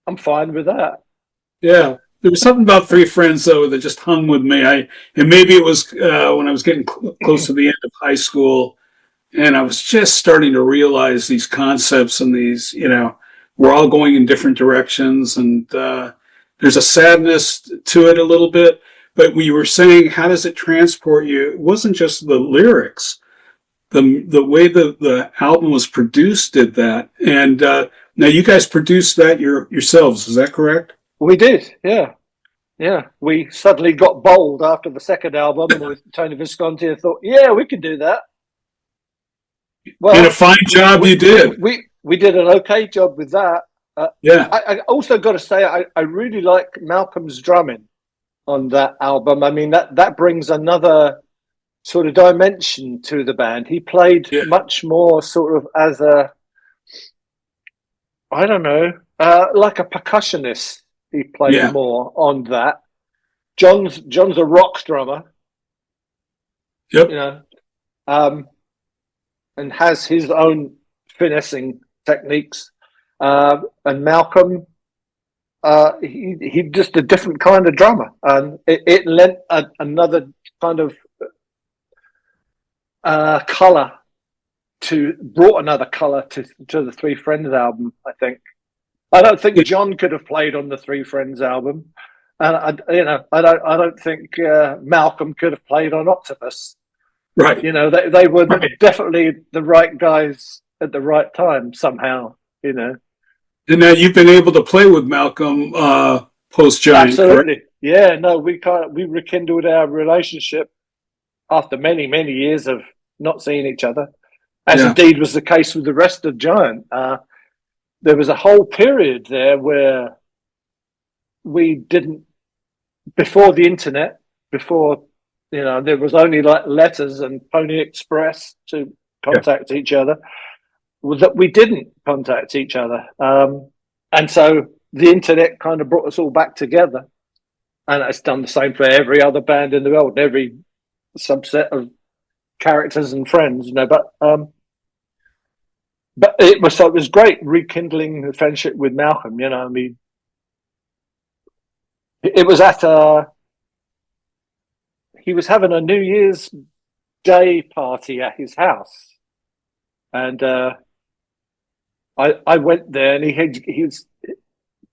I'm fine with that. yeah. There was something about Three Friends though that just hung with me. And maybe it was when I was getting close to the end of high school, and I was just starting to realize these concepts and these, we're all going in different directions, and there's a sadness to it a little bit. But we were saying, how does it transport you? It wasn't just the lyrics. The way the album was produced did that. And now you guys produced that yourselves, is that correct? We did, yeah. Yeah, we suddenly got bold after the second album with Tony Visconti and thought, yeah, we can do that. And a Well, fine job you did. we did an okay job with that. Yeah. I also got to say, I really like Malcolm's drumming on that album. I mean, that brings another sort of dimension to the band. He played Yeah. much more sort of as I don't know, like a percussionist. He played Yeah. more on that. John's a rock drummer, Yep. you know, um, and has his own finessing techniques. And Malcolm, he just a different kind of drummer, and it lent another kind of color brought another color to the Three Friends album. I think. I don't think John could have played on the Three Friends album, and I don't think Malcolm could have played on Octopus. Right. They were Right. definitely the right guys at the right time somehow. And now you've been able to play with Malcolm post Giant, correct? Absolutely, yeah. No, we rekindled our relationship after many years of not seeing each other, as Yeah. indeed was the case with the rest of Giant. There was a whole period there where we didn't, before the internet, before there was only like letters and Pony Express to Yeah. contact each other, that we didn't contact each other. And so the internet kind of brought us all back together. And it's done the same for every other band in the world, every subset of characters and friends, but it was great rekindling the friendship with Malcolm. I mean, it was at he was having a New Year's Day party at his house, and I went there, and he's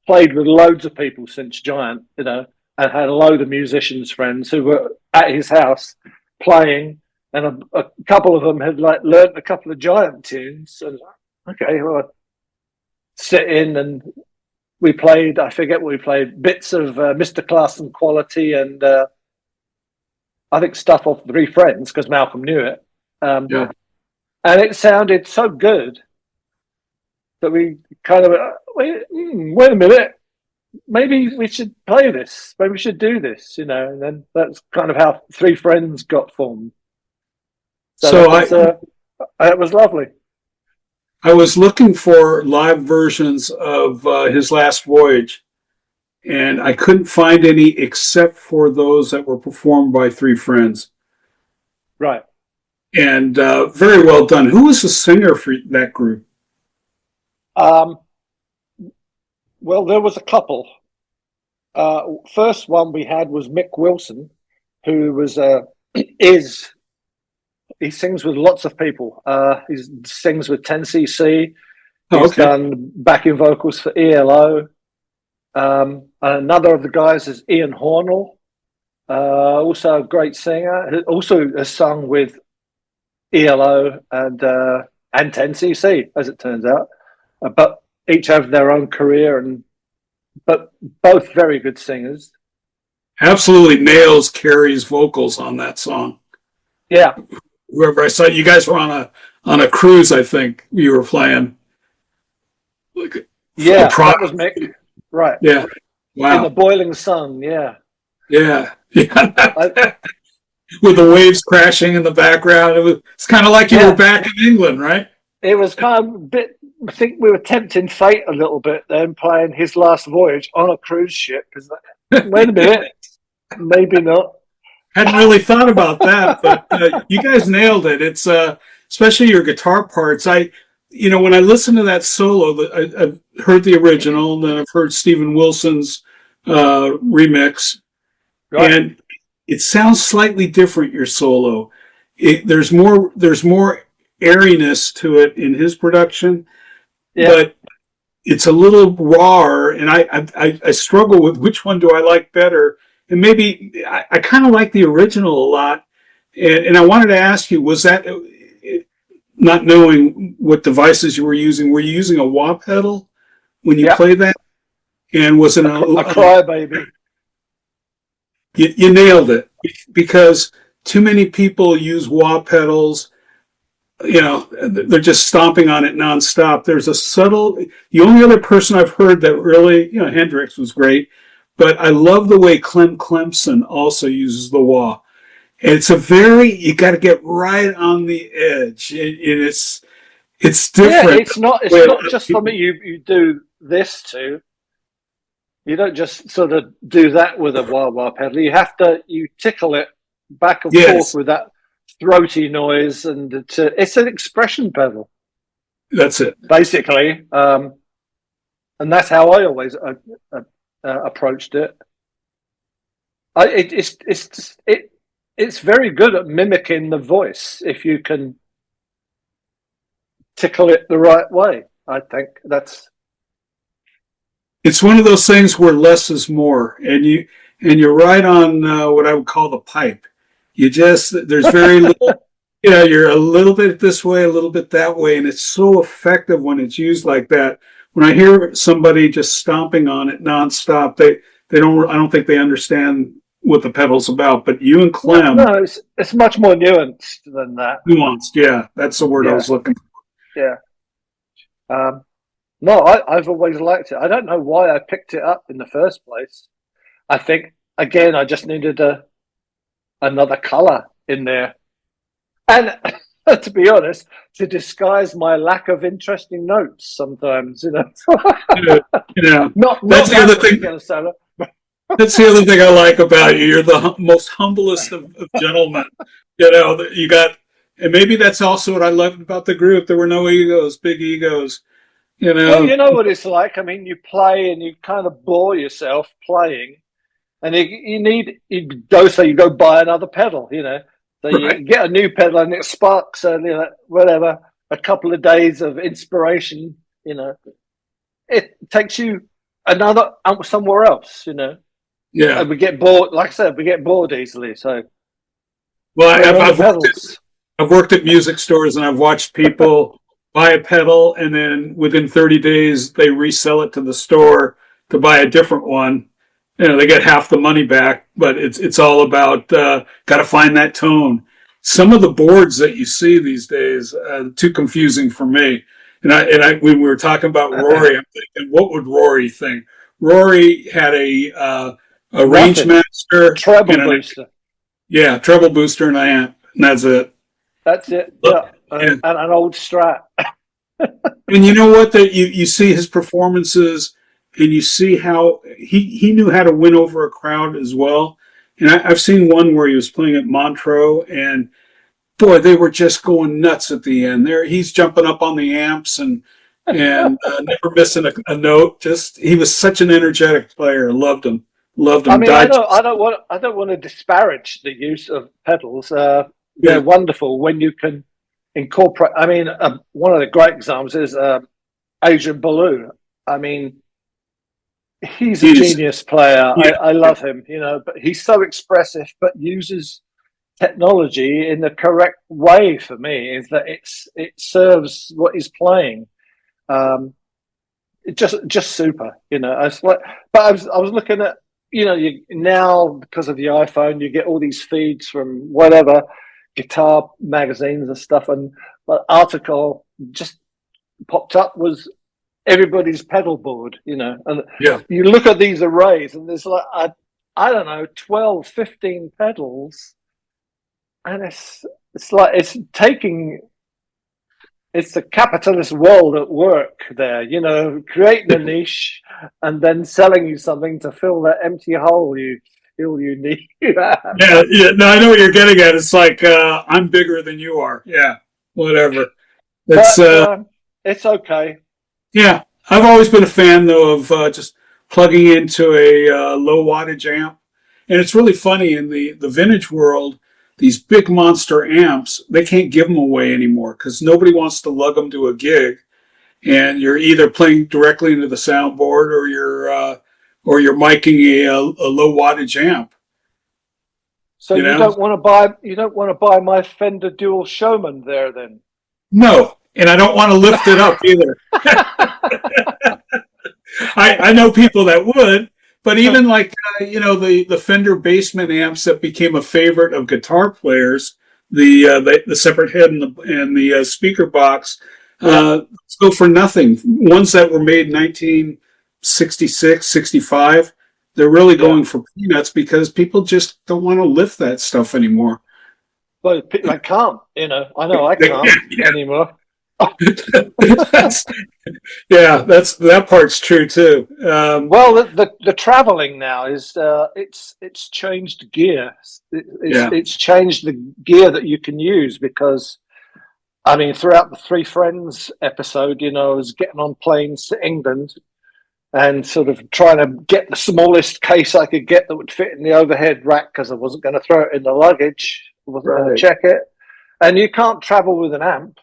played with loads of people since Giant, and had a load of musicians friends who were at his house playing, and a couple of them had like learned a couple of Giant tunes. And okay, well, I'd sit in and we played. I forget what we played. Bits of Mr. Class and Quality, and I think stuff off Three Friends because Malcolm knew it. Yeah. And it sounded so good that we kind of wait a minute. Maybe we should play this. Maybe we should do this, And then that's kind of how Three Friends got formed. So it was lovely. I was looking for live versions of his last voyage, and I couldn't find any except for those that were performed by Three Friends. Right. And very well done. Who was the singer for that group? Well, there was a couple. First one we had was Mick Wilson, who was he sings with lots of people. He sings with 10cc. He's done backing vocals for ELO. Another of the guys is Ian Hornell, also a great singer. Also has sung with ELO and 10cc, as it turns out. But each have their own career, but both very good singers. Absolutely nails Carrie's vocals on that song. Yeah. Whoever I saw, you guys were on a cruise, I think you were playing. Yeah, that was Mick. Right. Yeah. Wow. In the boiling sun, yeah. Yeah. Yeah. With the waves crashing in the background. It's kind of like you were back in England, right? It was kind of a bit, I think we were tempting fate a little bit then, playing his last voyage on a cruise ship. Wait a minute, maybe not. Hadn't really thought about that, but you guys nailed it. It's especially your guitar parts. When I listen to that solo, I've heard the original, and then I've heard Steven Wilson's remix, Right. and it sounds slightly different. Your solo, there's more airiness to it in his production, Yeah. but it's a little raw, and I struggle with which one do I like better. And maybe I kind of like the original a lot. And I wanted to ask you, was that, not knowing what devices you were you using a wah pedal when you Yeah. played that? And was it A crybaby? you nailed it, because too many people use wah pedals. They're just stomping on it nonstop. There's a subtle, the only other person I've heard that really, Hendrix was great, but I love the way Clem Clemson also uses the wah. And you got to get right on the edge. And it's Yeah, different. it's not just something you do this to. You don't just sort of do that with a wah wah pedal. You tickle it back and forth Yes, with that throaty noise, and it's an expression pedal that's it. basically. And that's how I always approached it. It's very good at mimicking the voice if you can tickle it the right way. I think It's one of those things where less is more, and you're right on what I would call the pipe. There's very little. You're a little bit this way, a little bit that way, and it's so effective when it's used like that. When I hear somebody just stomping on it nonstop, they don't. I don't think they understand what the pedal's about. But you and no, Clem, it's much more nuanced than that. nuanced. Yeah, that's the word I Yeah, was looking for. yeah. No, I've always liked it. I don't know why I picked it up in the first place. I think again, I just needed another color in there, and to be honest, to disguise my lack of interesting notes. Sometimes, not That's the that other thing. particular solo. That's the other thing I like about you. You're the most humblest of gentlemen. You got, and maybe that's also what I loved about the group. There were no egos, big egos. You Well, know, you know what it's like. I mean, you play and you kind of bore yourself playing, and you go, so you go buy another pedal. So you right? get a new pedal and it sparks whatever, a couple of days of inspiration. It takes you another somewhere else. Yeah. And we get bored. Like I said, we get bored easily. So Well, bring on the I've worked pedals. I've worked at music stores, and I've watched people buy a pedal, and then within 30 days they resell it to the store to buy a different one. They get half the money back, but it's all about got to find that tone. Some of the boards that you see these days too confusing for me. And when we were talking about Rory, I'm thinking, what would Rory think? Rory had a range Nothing. master Treble and booster. treble booster and amp, and that's it. That's it. Look, Yeah, and and, an old Strat. and you know what? That you see his performances, and you see how he knew how to win over a crowd as well. And I've seen one where he was playing at Montreux, and boy, they were just going nuts at the end. There, he's jumping up on the amps and never missing a note. Just he was such an energetic player. Loved him. Loved I him. mean, I Died. don't, I don't want to disparage the use of pedals. They're Yeah. wonderful when you can incorporate. I mean, one of the great examples is Adrian Ballou. I mean, he's a He's genius player. yeah. I love him, but he's so expressive, but uses technology in the correct way for me. Is that it serves what he's playing. Just super. It's like, but I was looking at, you now because of the iPhone, you get all these feeds from whatever guitar magazines and stuff, and an article just popped up was everybody's pedal board, and Yeah. you look at these arrays and there's like I don't know 12, 15 pedals, and it's like it's taking it's the capitalist world at work there, creating a niche and then selling you something to fill that empty hole you feel you need. Yeah, yeah. No, I know what you're getting at. It's like I'm bigger than you are. Yeah, whatever. It's But it's okay. yeah. I've always been a fan though of just plugging into a low wattage amp, and it's really funny in the vintage world. These big monster amps, they can't give them away anymore because nobody wants to lug them to a gig, and you're either playing directly into the soundboard or you're miking a low wattage amp. So You you know, don't want to buy my Fender Dual Showman there then. no, and I don't want to lift it up either. I know people that would, but even like the Fender Bassman amps that became a favorite of guitar players, the separate head and the speaker box, go for nothing. Ones that were made 1966, 65, they're really going for peanuts because people just don't want to lift that stuff anymore. But I can't, I know I can't anymore. that's, yeah, that part's true too. Well, the traveling now is it's changed gear. It's changed the gear that you can use because I mean throughout the Three Friends episode, I was getting on planes to England and sort of trying to get the smallest case I could get that would fit in the overhead rack because I wasn't going to throw it in the luggage. I wasn't going to check it, and you can't travel with an amp.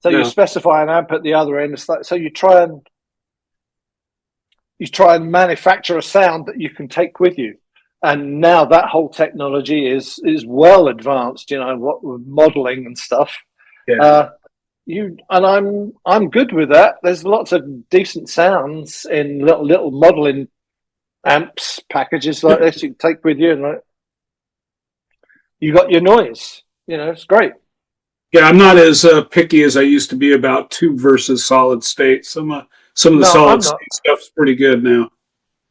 So you specify an amp at the other end. So you try and manufacture a sound that you can take with you. And now that whole technology is well advanced. What with modeling and stuff. Yeah. I'm good with that. There's lots of decent sounds in little modeling amps packages like this you can take with you, and you got your noise. It's great. Yeah, I'm not as picky as I used to be about tube versus solid state. Some of the solid state stuff's pretty good now.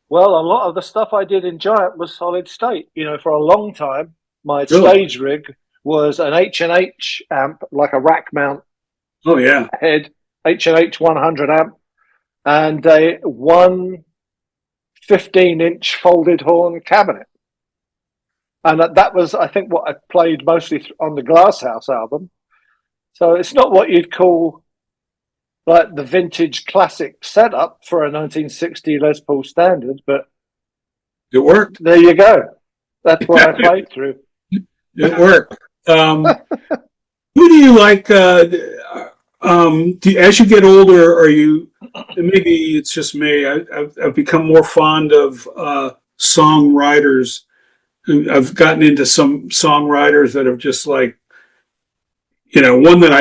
Well, a lot of the stuff I did in Giant was solid state. For a long time, my stage rig was an H&H amp, like a rack mount. Oh yeah, head H&H 100 amp, and a 15-inch folded horn cabinet. And that was, I think, what I played mostly on the Glasshouse album. So it's not what you'd call like the vintage classic setup for a 1960 Les Paul standard, but it worked. There you go. That's what I played through. It worked. Who do you like? As you get older, are you? Maybe it's just me. I've become more fond of songwriters. I've gotten into some songwriters that have just like, one that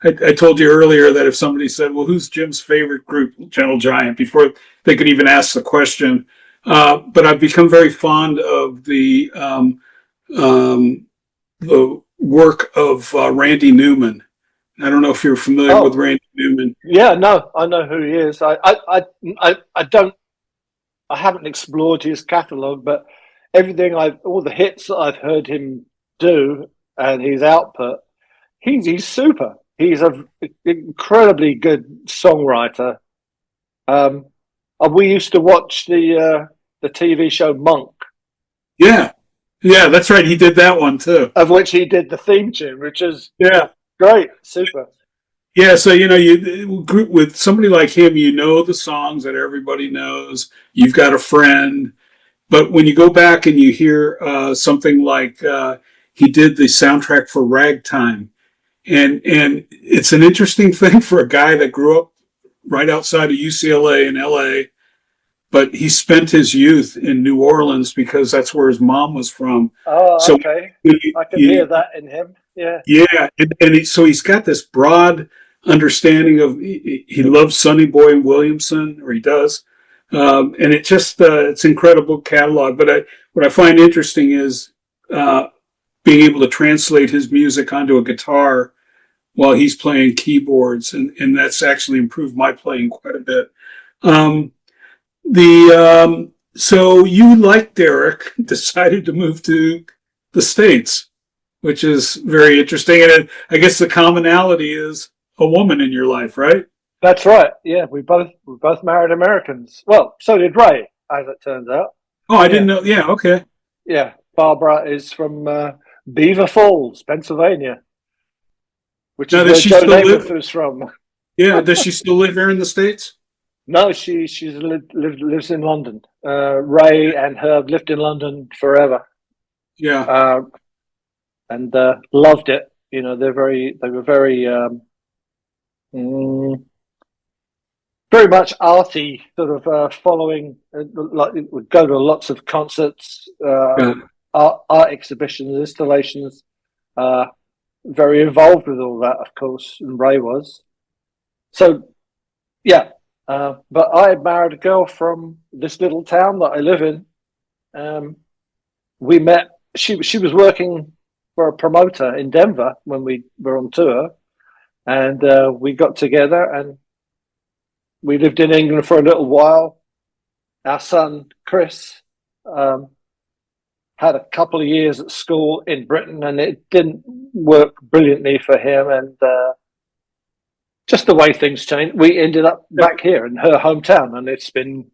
I told you earlier that if somebody said, well, who's Jim's favorite group, Gentle Giant, before they could even ask the question. But I've become very fond of the work of Randy Newman. I don't know if you're familiar with Randy Newman. Yeah, no, I know who he is. I haven't explored his catalog, but all the hits that I've heard him do and his output, he's super. He's an incredibly good songwriter. We used to watch the TV show Monk. Yeah, that's right. He did that one too, of which he did the theme tune, which is great, super. Yeah, so you group with somebody like him, the songs that everybody knows. You've got a friend. But when you go back and you hear something like he did the soundtrack for Ragtime, and it's an interesting thing for a guy that grew up right outside of UCLA in LA, but he spent his youth in New Orleans because that's where his mom was from. Oh, so okay. I can hear that in him. Yeah. Yeah, so he's got this broad understanding of he loves Sonny Boy Williamson, or he does. And it just it's incredible catalog. But what I find interesting is being able to translate his music onto a guitar while he's playing keyboards, and that's actually improved my playing quite a bit. So you, like Derek, decided to move to the States, which is very interesting. And I guess the commonality is a woman in your life, right? That's right. Yeah, we both married Americans. Well, so did Ray, as it turns out. Oh, I didn't Yeah, know. Yeah, okay. yeah. Barbara is from Beaver Falls, Pennsylvania, which Now, is does where she Joe still Namath live? is from. Yeah, does she still live here in the States? No, lives in London. Ray and her have lived in London forever, Yeah, uh, and loved it. You know, they were mm, very much arty, sort of following. Like would go to lots of concerts, yeah. art exhibitions, installations. Uh, very involved with all that, of course, and Ray was. So yeah, but I had married a girl from this little town that I live in. Um, we met. She was working for a promoter in Denver when we were on tour, and we got together and we lived in England for a little while. Our son Chris um, had a couple of years at school in Britain, and it didn't work brilliantly for him. And just the way things changed, we ended up back here in her hometown, and it's been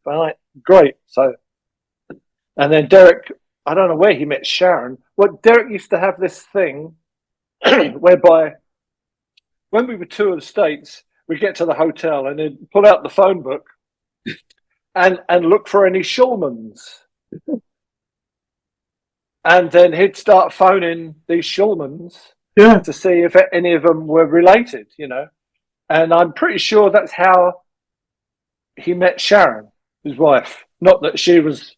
great. So, and then Derek, I don't know where he met Sharon. Well, Derek used to have this thing whereby when we would tour the States, we'd get to the hotel and then pull out the phone book and look for any Shulmans. And then he'd start phoning these Shulmans Yeah. to see if any of them were related, you know. And I'm pretty sure that's how he met Sharon, his wife. Not that she was,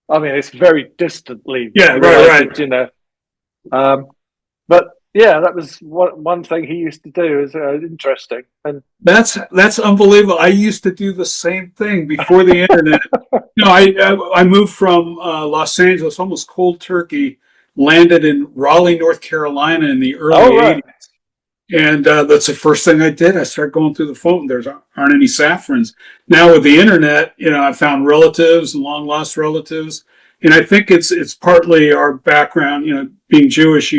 I mean, it's very distantly Yeah, right, related, right. you know. Um, but yeah, that was one thing he used to do. Is interesting. And That's unbelievable. I used to do the same thing before the internet. No, I moved from Los Angeles, almost cold turkey, landed in Raleigh, North Carolina in the oh early right, '80s. And that's the first thing I did. I started going through the phone. There aren't any Safrans. Now with the internet, I found relatives and long lost relatives. And I think it's partly our background, being Jewish.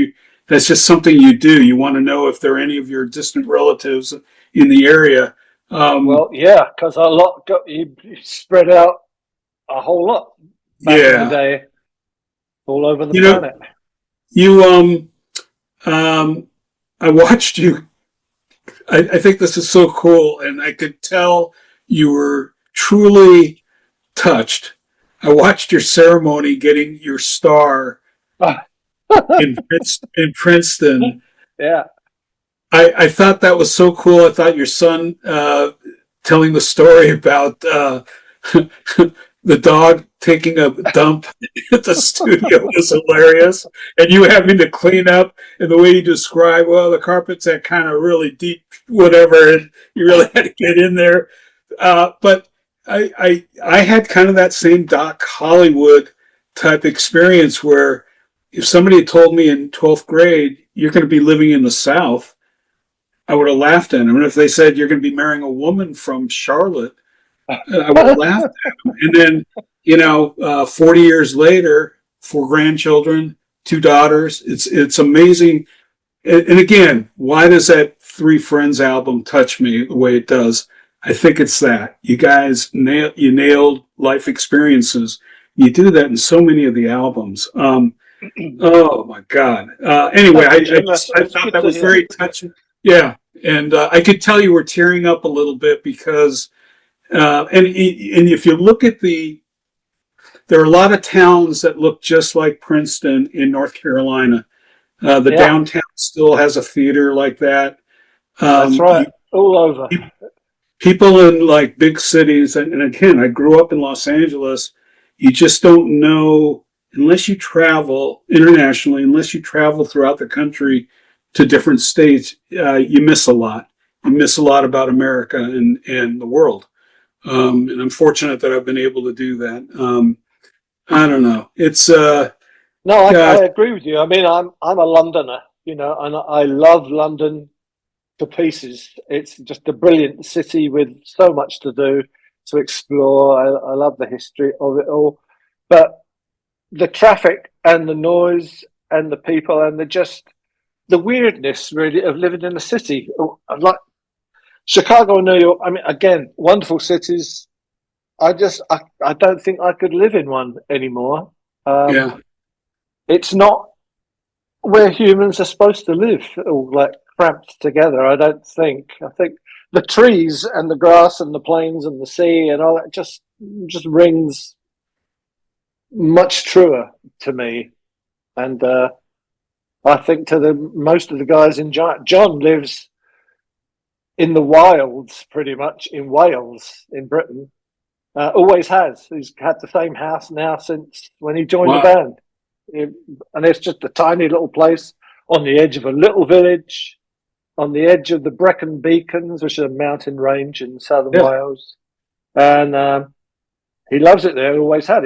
That's just something you do. You want to know if there are any of your distant relatives in the area. Um, well, yeah, because a lot got you spread out a whole lot back in the yeah, day, all over the you know, planet. you um, I watched you. I think this is so cool, and I could tell you were truly touched. I watched your ceremony getting your star in Princeton. Yeah. I thought that was so cool. I thought your son telling the story about the dog taking a dump at the studio was hilarious, and you having to clean up. And the way you describe, well, the carpet's that kind of really deep, whatever, and you really had to get in there. But I had kind of that same Doc Hollywood type experience where if somebody had told me in 12th grade you're going to be living in the South, I would have laughed at them. And if they said you're going to be marrying a woman from Charlotte, I would have laughed at them. And then, 40 years later, 4 grandchildren, 2 daughters. It's amazing. And again, why does that Three Friends album touch me the way it does? I think it's that you guys nailed life experiences. You do that in so many of the albums. Oh my God. Anyway, Thank you, Jim. I That's thought good that to was hear. very touching. Yeah, and I could tell you were tearing up a little bit because, and if you look at there are a lot of towns that look just like Princeton in North Carolina. The Yeah, downtown still has a theater like that. that's Um, right. you, All over. People in like big cities, and again, I grew up in Los Angeles. You just don't know unless you travel internationally, unless you travel throughout the country to different states. You miss a lot. You miss a lot about America and the world. And I'm fortunate that I've been able to do that. I don't know. It's No, I gosh, agree with you. I mean, I'm a Londoner, you know, and I love London to pieces. It's just a brilliant city with so much to do, to explore. I love the history of it all, but the traffic and the noise and the people and the weirdness really of living in the city. Like Chicago and New York. I mean, again, wonderful cities. I don't think I could live in one anymore. Yeah. It's not where humans are supposed to live, all like cramped together. I don't think. I think the trees and the grass and the plains and the sea and all that just rings much truer to me. And I think to the most of the guys in John lives in the wilds, pretty much in Wales, in Britain. Always has. He's had the same house now since when he joined the Wow. band. And it's just a tiny little place on the edge of a little village, on the edge of the Brecon Beacons, which is a mountain range in southern Yeah. Wales. And he loves it there. Always had.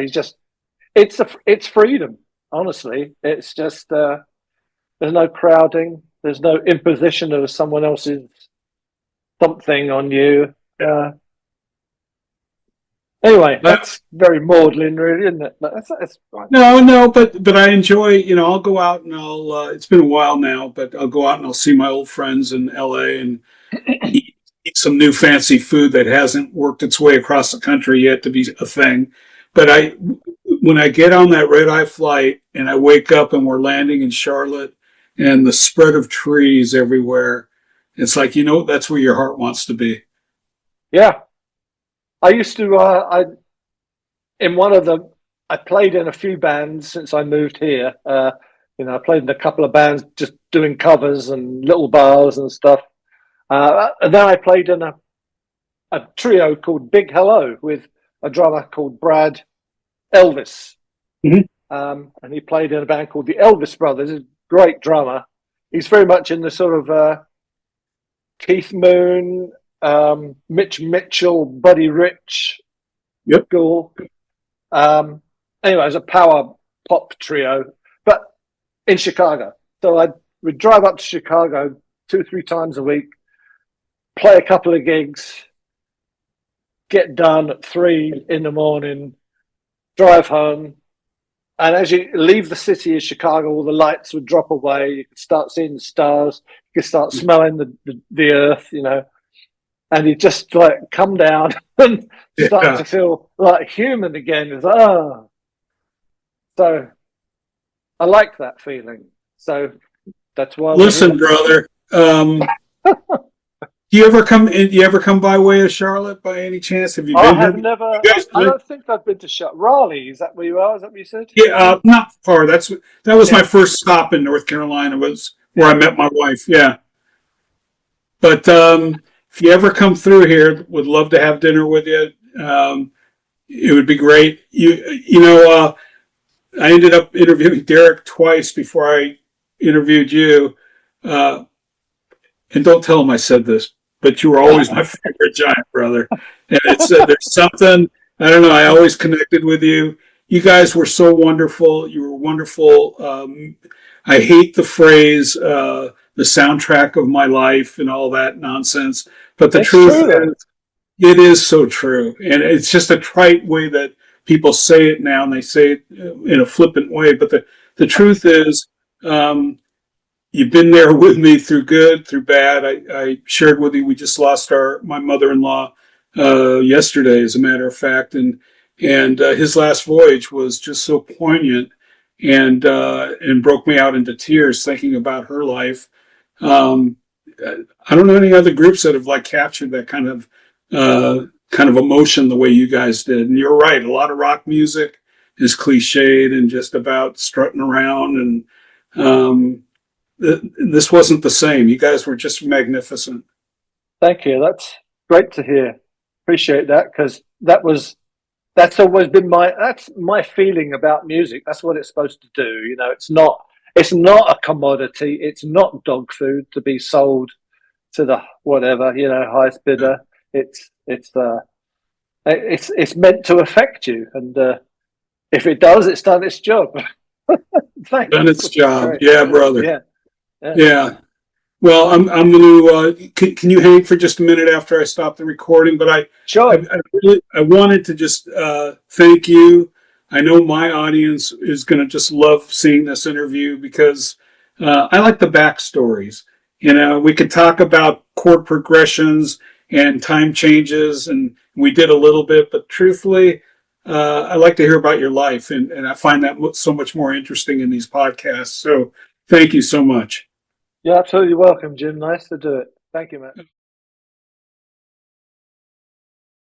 It's freedom. Honestly, it's just there's no crowding. There's no imposition of someone else's something on you. Anyway, that's very maudlin, really, isn't it? But that's fine. No, but I enjoy, I'll go out and it's been a while now, but I'll go out and I'll see my old friends in LA and eat some new fancy food that hasn't worked its way across the country yet to be a thing. But when I get on that red eye flight and I wake up and we're landing in Charlotte and the spread of trees everywhere, it's like, that's where your heart wants to be. Yeah, I used to. In one of the, I played in a few bands since I moved here. I played in a couple of bands just doing covers and little bars and stuff. And then I played in a trio called Big Hello with a drummer called Brad Elvis. Mhm. And he played in a band called the Elvis Brothers. He's a great drummer. He's very much in the sort of Keith Moon, Mitch Mitchell, Buddy Rich Yep. school. Anyway, it was a power pop trio, but in Chicago. So I would drive up to Chicago 2-3 times a week, play a couple of gigs, get done at 3 in the morning, drive home. And as you leave the city of Chicago, all the lights would drop away. You could start seeing the stars. You could start smelling the earth, and you just like come down and start to feel like human again. It's so I like that feeling. So that's why. Listen, brother. Do you ever come by way of Charlotte by any chance? Have you I been have here? never. You guys I been? don't think I've been to Raleigh. Is that where you are? Is that what you said? Yeah, not far. That was my Yeah. first stop in North Carolina. Was where I Yeah. met my wife. Yeah, but if you ever come through here, would love to have dinner with you. It would be great. I ended up interviewing Derek twice before I interviewed you. Uh, and don't tell him I said this, but you were always my favorite Giant brother. And there's something, I don't know, I always connected with you. You guys were so wonderful. You were wonderful. I hate the phrase, the soundtrack of my life and all that nonsense. But the It's truth true. is, it is so true. And it's just a trite way that people say it now, and they say it in a flippant way. But the truth is, um, you've been there with me through good, through bad. I shared with you, we just lost my mother-in-law yesterday, as a matter of fact, and his last voyage was just so poignant and broke me out into tears thinking about her life. Um, I don't know any other groups that have like captured that kind of emotion the way you guys did. And you're right, a lot of rock music is cliched and just about strutting around and this wasn't the same. You guys were just magnificent. Thank you. That's great to hear. Appreciate that because that's always been my feeling about music. That's what it's supposed to do. It's not a commodity. It's not dog food to be sold to the whatever, highest bidder. It's meant to affect you, and if it does, it's done its job. Thanks. Done its job. Great. Yeah, brother. Yeah. Yeah. Yeah. Well, I'm going to. Can you hang for just a minute after I stop the recording? But Sure. I wanted to just thank you. I know my audience is going to just love seeing this interview because I like the backstories. We could talk about chord progressions and time changes, and we did a little bit, but truthfully, I like to hear about your life, and I find that so much more interesting in these podcasts. So thank you so much. You're absolutely welcome, Jim. Nice to do it. Thank you, man.